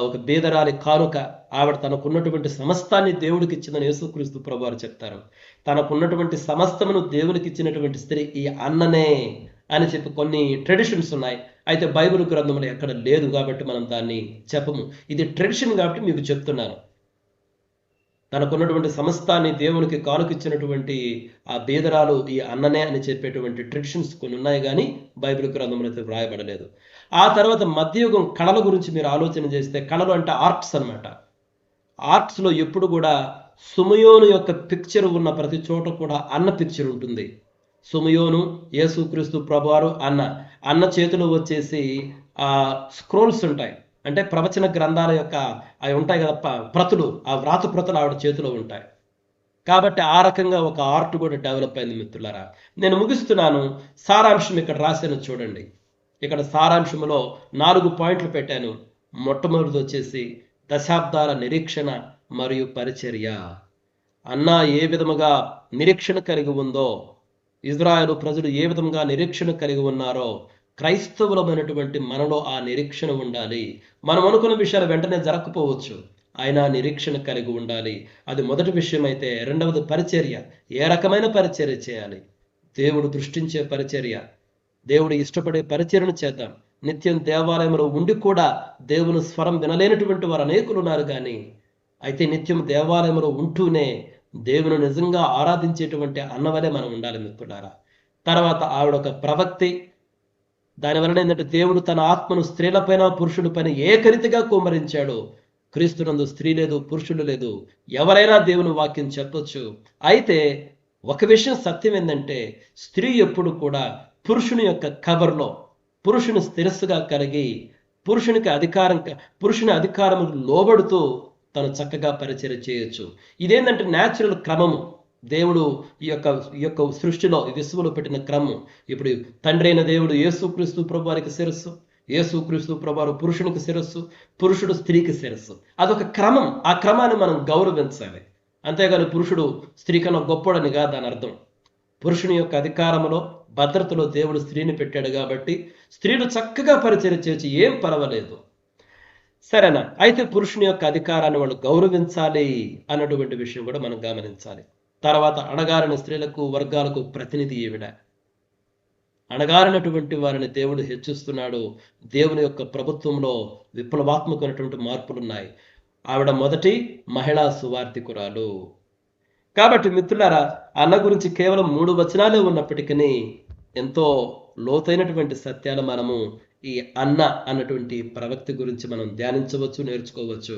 ఒక బీదరాలి కానుక, ఆవిడ తనకున్నటువంటి సమస్తాన్ని దేవుడికి ఇచ్చిందని యేసుక్రీస్తు ప్రభువారు చెప్తారు. తనకున్నటువంటి సమస్తమును దేవునికి ఇచ్చినటువంటి స్త్రీ ఈ అన్ననే అని చెప్పి కొన్ని ట్రెడిషన్స్ ఉన్నాయి. అయితే బైబిల్ గ్రంథంలో ఎక్కడ లేదు కాబట్టి మనం దాన్ని చెప్పము. ఇది ట్రెడిషన్ కాబట్టి మీకు చెప్తున్నాను. తనకున్నటువంటి సమస్తాన్ని దేవునికి కానుకిచ్చినటువంటి ఆ బీదరాలు ఈ అన్ననే అని చెప్పేటువంటి ట్రెడిషన్స్ కొన్ని ఉన్నాయి, కానీ బైబిల్ గ్రంథంలో అయితే వ్రాయబడలేదు. ఆ తర్వాత మధ్యయుగం కళల గురించి మీరు ఆలోచన చేస్తే, కళలు అంటే ఆర్ట్స్ అన్నమాట. ఆర్ట్స్లో ఎప్పుడు కూడా సుమయోను యొక్క పిక్చర్ ఉన్న ప్రతి చోట కూడా అన్న పిక్చర్ ఉంటుంది. సుమయోను, యేసుక్రీస్తు ప్రభువారు, అన్న చేతిలో వచ్చేసి ఆ స్క్రోల్స్ ఉంటాయి, అంటే ప్రవచన గ్రంథాల యొక్క అవి ఉంటాయి కదా ప్రతులు, ఆ వ్రాత ప్రతులు ఆవిడ చేతిలో ఉంటాయి. కాబట్టి ఆ రకంగా ఒక ఆర్ట్ కూడా డెవలప్ అయింది మిత్రులారా. నేను ముగిస్తున్నాను. సారాంశం ఇక్కడ రాశాను చూడండి. ఇక్కడ సారాంశంలో 4 పాయింట్లు పెట్టాను. మొట్టమొదటిది వచ్చేసి దశాబ్దాల నిరీక్షణ మరియు పరిచర్య. అన్న ఏ విధముగా నిరీక్షణ కలిగి ఉందో, ఇజ్రాయేలు ప్రజలు ఏ విధంగా నిరీక్షణ కలిగి ఉన్నారో, క్రైస్తవులమైనటువంటి మనలో ఆ నిరీక్షణ ఉండాలి. మనం అనుకున్న విషయాలు వెంటనే జరగకపోవచ్చు, అయినా నిరీక్షణ కలిగి ఉండాలి. అది మొదటి విషయం అయితే, రెండవది పరిచర్య. ఏ రకమైన పరిచర్య చేయాలి? దేవుడు దృష్టించే పరిచర్య, దేవుడు ఇష్టపడే పరిచర్యను చేద్దాం. నిత్యం దేవాలయంలో ఉండి కూడా దేవుని స్వరం వినలేనటువంటి వారు అనేకులు ఉన్నారు. కానీ అయితే నిత్యం దేవాలయంలో ఉంటూనే దేవుని నిజంగా ఆరాధించేటువంటి అన్నవలే మనం ఉండాలి మిత్రులారా. తర్వాత ఆవిడ ఒక ప్రవక్తి. దానివలన ఏంటంటే దేవుడు తన ఆత్మను స్త్రీలపైన పురుషుల పైన ఏకరీతిగా కుమ్మరించాడు. క్రీస్తునందు స్త్రీ లేదు, పురుషులు లేదు, ఎవరైనా దేవుని వాక్యం చెప్పొచ్చు. అయితే ఒక విషయం సత్యం ఏంటంటే స్త్రీ ఎప్పుడు కూడా పురుషుని యొక్క కవర్లో, పురుషుని శిరస్సుగా కలిగి పురుషుని అధికారం లోబడుతూ తను చక్కగా పరిచయం చేయొచ్చు. ఇదేంటంటే న్యాచురల్ క్రమము. దేవుడు ఈ యొక్క సృష్టిలో, ఈ విశ్వంలో పెట్టిన క్రమం. ఇప్పుడు తండ్రి అయిన దేవుడు యేసుక్రీస్తు ప్రభువారికి శిరస్సు, యేసుక్రీస్తు ప్రభువారు పురుషునికి శిరస్సు, పురుషుడు స్త్రీకి శిరస్సు. అదొక క్రమం. ఆ క్రమాన్ని మనం గౌరవించాలి. అంతేగాని పురుషుడు స్త్రీ కన్నా గొప్పడని కాదు దాని అర్థం. పురుషుని యొక్క అధికారంలో, భద్రతలో దేవుడు స్త్రీని పెట్టాడు కాబట్టి స్త్రీలు చక్కగా పరిచయం చేయొచ్చు, ఏం పర్వాలేదు. సరేనా? అయితే పురుషుని యొక్క అధికారాన్ని వాళ్ళు గౌరవించాలి అన్నటువంటి విషయం కూడా మనం గమనించాలి. తర్వాత అణగారిన స్త్రీలకు, వర్గాలకు ప్రతినిధి ఈవిడ. అణగారినటువంటి వారిని దేవుడు హెచ్చిస్తున్నాడు. దేవుని యొక్క ప్రభుత్వంలో విప్లవాత్మకమైనటువంటి మార్పులు ఉన్నాయి. ఆవిడ మొదటి మహిళా సువార్థికురాలు. కాబట్టి మిత్రులారా, అన్న గురించి కేవలం 3 వచనాలే ఉన్నప్పటికీ ఎంతో లోతైనటువంటి సత్యాలు మనము ఈ అన్న అన్నటువంటి ప్రవక్తి గురించి మనం ధ్యానించవచ్చు, నేర్చుకోవచ్చు.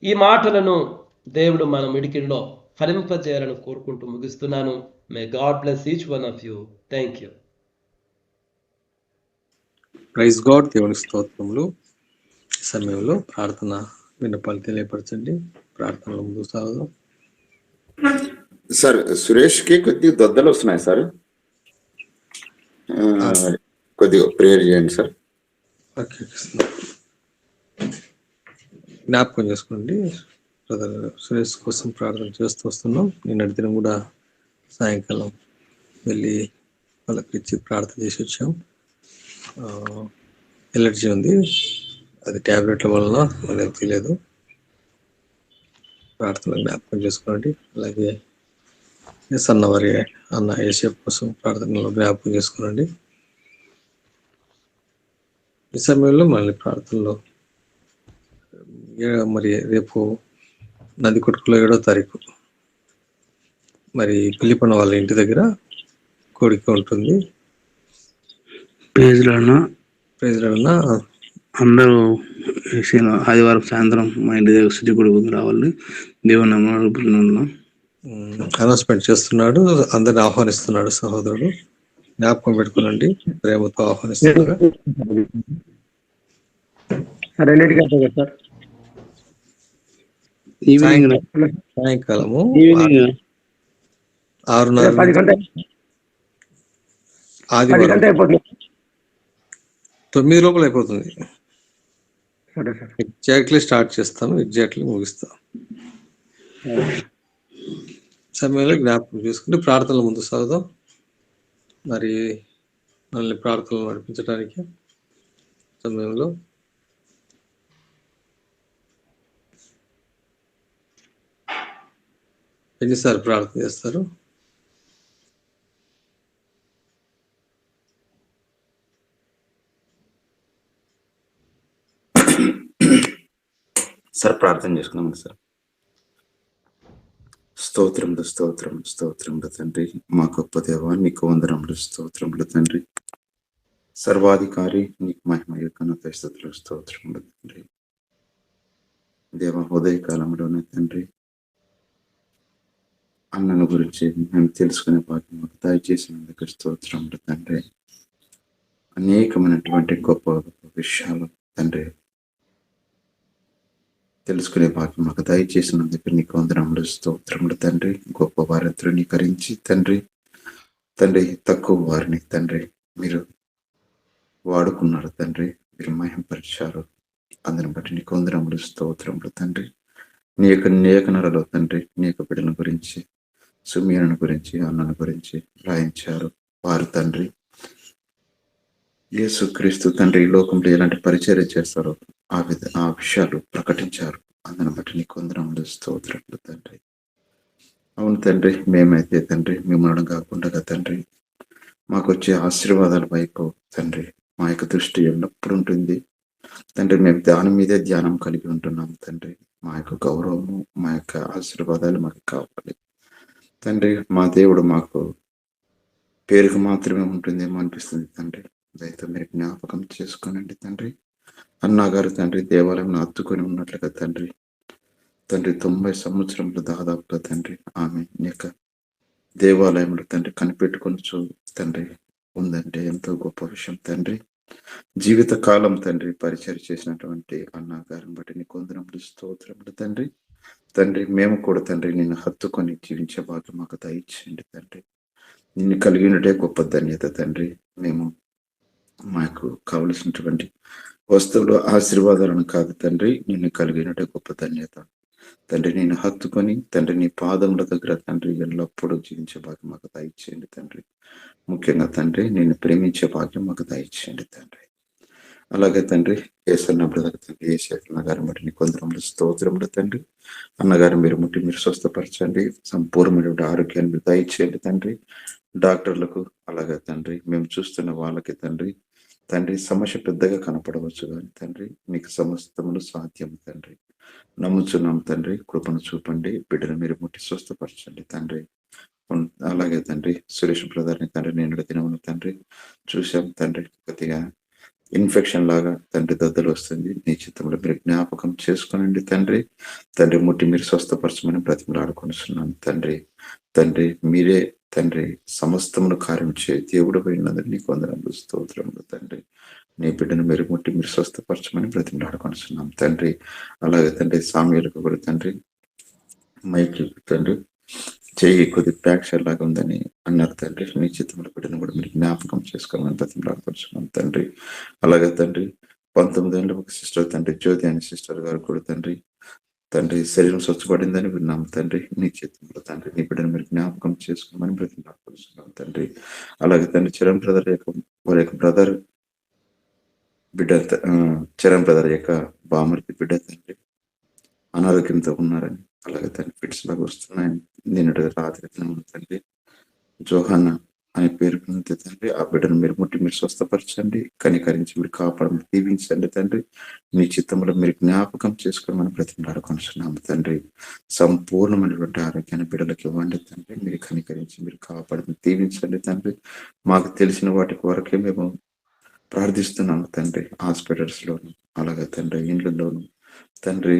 ఈ మాటలను దేవుడు మన మిడికిల్లో ఫలింపజేయాలని కోరుకుంటూ ముగిస్తున్నాను. May God bless each one of you. Thank you. Praise God. దేవునికి స్తోత్రములు. ఈ సమయంలో ప్రార్థన విన్నపాలు తెలియపరచండి. ప్రార్థనలో ముందుకు సాగుదాం. సార్, సురేష్కి కొద్దిగా దొద్దలు వస్తున్నాయి సార్. కొద్దిగా ప్రేయర్ చేయండి సార్. ఓకే, జ్ఞాపకం చేసుకోండి. బ్రదర్ సురేష్ కోసం ప్రార్థన చేస్తూ వస్తున్నాం. నిన్నటి దినం కూడా సాయంకాలం వెళ్ళి వాళ్ళకి ఇచ్చి ప్రార్థన చేసి వచ్చాం. ఎలర్జీ ఉంది, అది ట్యాబ్లెట్ల వలన మనకు తెలియదు. ప్రార్థన జ్ఞాపకం చేసుకోండి. అలాగే సన్నవారి అన్న ఏసేపు కోసం ప్రార్థనలో జ్ఞాపకం చేసుకోనండి. ఈ సమయంలో మళ్ళీ ప్రార్థనలో మరి రేపు నందికొట్కలో 7వ తారీఖు మరి పిలిపన వాళ్ళ ఇంటి దగ్గర కోడిక ఉంటుంది. ప్రేజ్లన్నా అందరూ ఆదివారం సాయంత్రం మా ఇంటి దగ్గర శుచిగుడి రావాలి. దేవుని ఉన్నాం అనౌన్స్మెంట్ చేస్తున్నాడు, అందరిని ఆహ్వానిస్తున్నాడు. సహోదరుడు జ్ఞాపకం పెట్టుకునండి, ప్రేమతో ఆహ్వానిస్తున్నాడు. సార్ ఎన్నింటికి వెళ్తారు సార్? సాయంకాలము 6:30 10 గంటల ఆదివారం అయిపోతుంది. 9 లోపల అయిపోతుంది. సరే సార్. ఎగ్జాక్ట్లీ స్టార్ట్ చేస్తాము, ఎగ్జాక్ట్లీ ముగిస్తాం. సమయంలో జ్ఞాపకం చేసుకుంటే ప్రార్థనలు ముందు సాగుదాం. మరి మనల్ని ప్రార్థనలు నడిపించడానికి సమయంలో ఎన్నిసార్లు ప్రార్థన చేస్తారు? సార్ ప్రార్థన చేసుకున్నాం సార్. స్తోత్రములు తండ్రి, మా గొప్ప దేవా, నీకు వందనములు, స్తోత్రములు తండ్రి. సర్వాధికారి, నీకు మహిమ ఘనత స్తుతులు, స్తోత్రములు తండ్రి. దేవ, ఉదయకాలంలోనే తండ్రి అన్నను గురించి మేము తెలుసుకునే భాగ్యం మాకు దయచేసినందుకు స్తోత్రములు తండ్రి. అనేకమైనటువంటి గొప్ప గొప్ప విషయాలు తండ్రి తెలుసుకునే భాగ్యం మాకు దయచేసినందుకు నీకు వందనములు, స్తోత్రములు తండ్రి. గొప్ప వారిని తృణీకరించి తండ్రి తక్కువ వారిని తండ్రి మీరు వాడుకున్నారు తండ్రి, మీరు మహింపరిచారు. అందరిని బట్టి నీకు వందనములు, స్తోత్రములు తండ్రి. నీ యొక్క లేఖనాలలో తండ్రి నీ యొక్క బిడ్డల గురించి, సుమియను గురించి, అన్నను గురించి రాయించారు. వారు తండ్రి యేసుక్రీస్తు తండ్రి ఈ లోకంలో ఎలాంటి పరిచర్య చేస్తారో ఆ విషయాలు ప్రకటించారు. అందుని బట్టి నీకు వందనములు, స్తోత్రములు తండ్రి. అవును తండ్రి, మేమైతే తండ్రి మిమ్మల్ని కాకుండా తండ్రి మాకు వచ్చే ఆశీర్వాదాల వైపు తండ్రి మా యొక్క దృష్టి ఎల్లప్పుడూ ఉంటుంది తండ్రి. మేము దాని మీదే ధ్యానం కలిగి ఉంటున్నాము తండ్రి. మా యొక్క గౌరవము, మా యొక్క ఆశీర్వాదాలు మాకు కావాలి. తండ్రి మా దేవుడు మాకు పేరుకు మాత్రమే ఉంటుందేమో అనిపిస్తుంది తండ్రి. దయతో మీరు జ్ఞాపకం చేసుకోనండి తండ్రి. అన్నగారు తండ్రి దేవాలయంలో హత్తుకొని ఉన్నట్లుగా తండ్రి 90 సంవత్సరములు దాదాపుగా తండ్రి ఆమె నీ యొక్క దేవాలయంలో తండ్రి కనిపెట్టుకొని తండ్రి ఉందంటే ఎంతో గొప్ప విషయం తండ్రి. జీవిత కాలం తండ్రి పరిచయం చేసినటువంటి అన్నగారిని బట్టి నీ కొందరములు స్తోత్రములు తండ్రి. మేము కూడా తండ్రి నిన్ను హత్తుకొని జీవించే భాగ్యం మాకు దయచేయండి తండ్రి. నిన్ను కలిగినటే గొప్ప ధన్యత తండ్రి. మేము మాకు కావలసినటువంటి వస్తువులు ఆశీర్వాదాలను కాదు తండ్రి, నిన్ను కలిగినటే గొప్ప ధన్యత తండ్రి. నేను హత్తుకొని తండ్రి నీ పాదముల దగ్గర తండ్రి ఎల్లప్పుడూ జీవించే భాగ్యం మాకు దయచేయండి తండ్రి. ముఖ్యంగా తండ్రి నిన్ను ప్రేమించే భాగ్యం మాకు దయచేయండి తండ్రి. అలాగే తండ్రి ఏసన్న బ్రదర్ తండ్రి ఏసన్న గారి బట్టి నీ కొందరములు స్తోత్రములు తండ్రి. అన్నగారు మీరు ముట్టి మీరు స్వస్థపరచండి, సంపూర్ణమైన ఆరోగ్యాన్ని మీరు దయచేయండి తండ్రి. డాక్టర్లకు అలాగే తండ్రి మేము చూస్తున్న వాళ్ళకి తండ్రి సమస్య పెద్దగా కనపడవచ్చు కానీ తండ్రి నీకు సమస్తములు సాధ్యం తండ్రి. నమ్ముచున్నాం తండ్రి, కృపను చూపండి, బిడ్డను మీరు ముట్టి స్వస్థపరచండి తండ్రి. అలాగే తండ్రి సురేష్ బ్రదర్ని తండ్రి నేను దినమును తండ్రి చూసాం తండ్రి, కొద్దిగా ఇన్ఫెక్షన్ లాగా తండ్రి దద్దలు వస్తుంది. నీ చిత్తంలో మీరు జ్ఞాపకం చేసుకోనండి తండ్రి ముట్టి మీరు స్వస్థపరచమని బ్రతిమలాడుకొనిస్తున్నాను తండ్రి. మీరే తండ్రి సమస్తమును కార్యం చే దేవుడు పోయినందుకు నీకు వందనములు స్తోత్రములు తండ్రి. నీ బిడ్డను మీరు ముట్టి మీరు స్వస్థపరచమని బ్రతిమలాడుకొనిస్తున్నాం తండ్రి. అలాగే తండ్రి సామ్యులకు కూడా తండ్రి మైక్ తండ్రి చెయ్యి కొద్ది ఫ్రాక్చర్ లాగా ఉందని అన్నారు తండ్రి. నీ చిత్తంలో బిడ్డను కూడా మీరు జ్ఞాపకం చేసుకోమని బ్రతిమలాడుకొనిస్తున్నాం తండ్రి. అలాగే తండ్రి 19 ఏళ్ళ ఒక సిస్టర్ తండ్రి జ్యోతి అనే సిస్టర్ గారు కూడా తండ్రి శరీరం స్వచ్ఛపడిందని విన్నాం తండ్రి. నీ చేతుల్లో తండ్రి నీ బిడ్డను మీరు జ్ఞాపకం చేసుకోమని బ్రతిమలాడుకొనిస్తున్నాం తండ్రి. అలాగే తండ్రి చరణ్ బ్రదర్ వారి యొక్క బ్రదర్ బిడ్డ చరణ్ బ్రదర్ యొక్క బామర్తి బిడ్డ తండ్రి అనారోగ్యంతో ఉన్నారని, అలాగే తండ్రి ఫిట్స్ లాగా వస్తున్నాయని నిన్నటి రాత్రి తండ్రి జోహానా అనే పేరు తండ్రి ఆ బిడ్డను మీరు ముట్టి మీరు స్వస్థపరచండి, కనికరించి మీరు కాపాడమని దీవించండి తండ్రి. నీ చిత్తంలో మీరు జ్ఞాపకం చేసుకొని మనం బ్రతిమలాడుకొనిస్తున్నాము తండ్రి. సంపూర్ణమైనటువంటి ఆరోగ్యాన్ని బిడ్డలకు ఇవ్వండి తండ్రి. మీరు కనికరించి మీరు కాపాడమని దీవించండి తండ్రి. మాకు తెలిసిన వాటి వరకే మేము ప్రార్థిస్తున్నాము తండ్రి. హాస్పిటల్స్ లోను అలాగే తండ్రి ఇండ్లలోను తండ్రి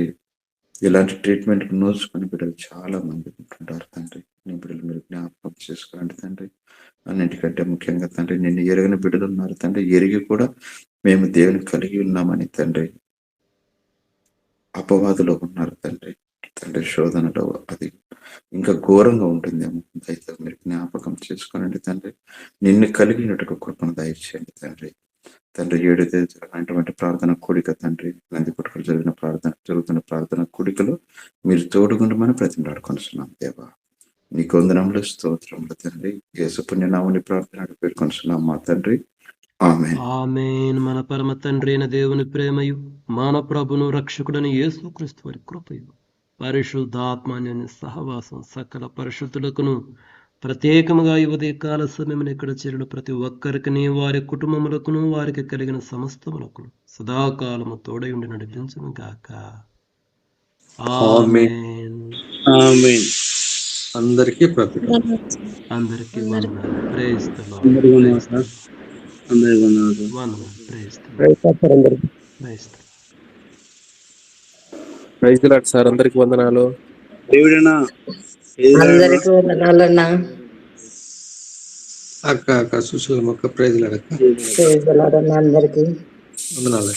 ఇలాంటి ట్రీట్మెంట్ నోచుకొని బిడ్డలు చాలా మంది ఉంటుంటారు తండ్రి. నీ బిడ్డలు మీరు జ్ఞాపకం చేసుకోండి తండ్రి. అన్నింటికంటే ముఖ్యంగా తండ్రి నిన్ను ఎరగని బిడ్డలు ఉన్నారు తండ్రి. ఎరిగి కూడా మేము దేవుని కలిగి ఉన్నామని తండ్రి అపవాదులో ఉన్నారు తండ్రి శోధనలో అది ఇంకా ఘోరంగా ఉంటుందేమో. దయతో మీరు జ్ఞాపకం చేసుకోనండి తండ్రి. నిన్ను కలిగినట్టుగా కృపను దయచేయండి తండ్రి. 7 తేదీ జరిగినటువంటి ప్రార్థన కూడిక తండ్రి నందికొట్టుకు జరుగుతున్న ప్రార్థన కూడికలో మీరు తోడుగుండమని బ్రతిమలాడుకొనిస్తున్నాం దేవా. నీకు వందనములు స్తోత్రములు తండ్రి. యేసు పుణ్యనామముని ప్రార్థన పేర్కొనిస్తున్నాం మా తండ్రి. ఆమేన్. ఆమేన్. మన పరమ తండ్రి అయిన దేవుని ప్రేమయు మన ప్రభును రక్షకుడని యేసుక్రీస్తు వారి కృపయు పరిశుద్ధాత్మని సహవాసం సకల పరిశుద్ధులకును ప్రత్యేకముగా ఈ ఉదయకాల సమయమున ఇక్కడ చేరిన ప్రతి ఒక్కరికి వారి కుటుంబములకును వారికి కలిగిన సమస్తములకును సదాకాలము తోడై ఉండి నడిపించును గాక. ఆమేన్. ఆమేన్. అందరికీ ప్రతి అందరికీ వందనాలు. Praise the lord. అందరికీ వందనాలు సార్. అందరికీ వందనాలు. వందనాలు. Praise the lord. అందరికీ praise the lord. Praise the lord sir. అందరికి వందనాలు. దేవుడేనా అందరికీ వందనాలన్నా. అక్క సుశీలమ్మ అక్క ప్రైజ్ లాడక్క ప్రైజ్ ది లార్డ్ అన్న అందరికీ వందనాలు.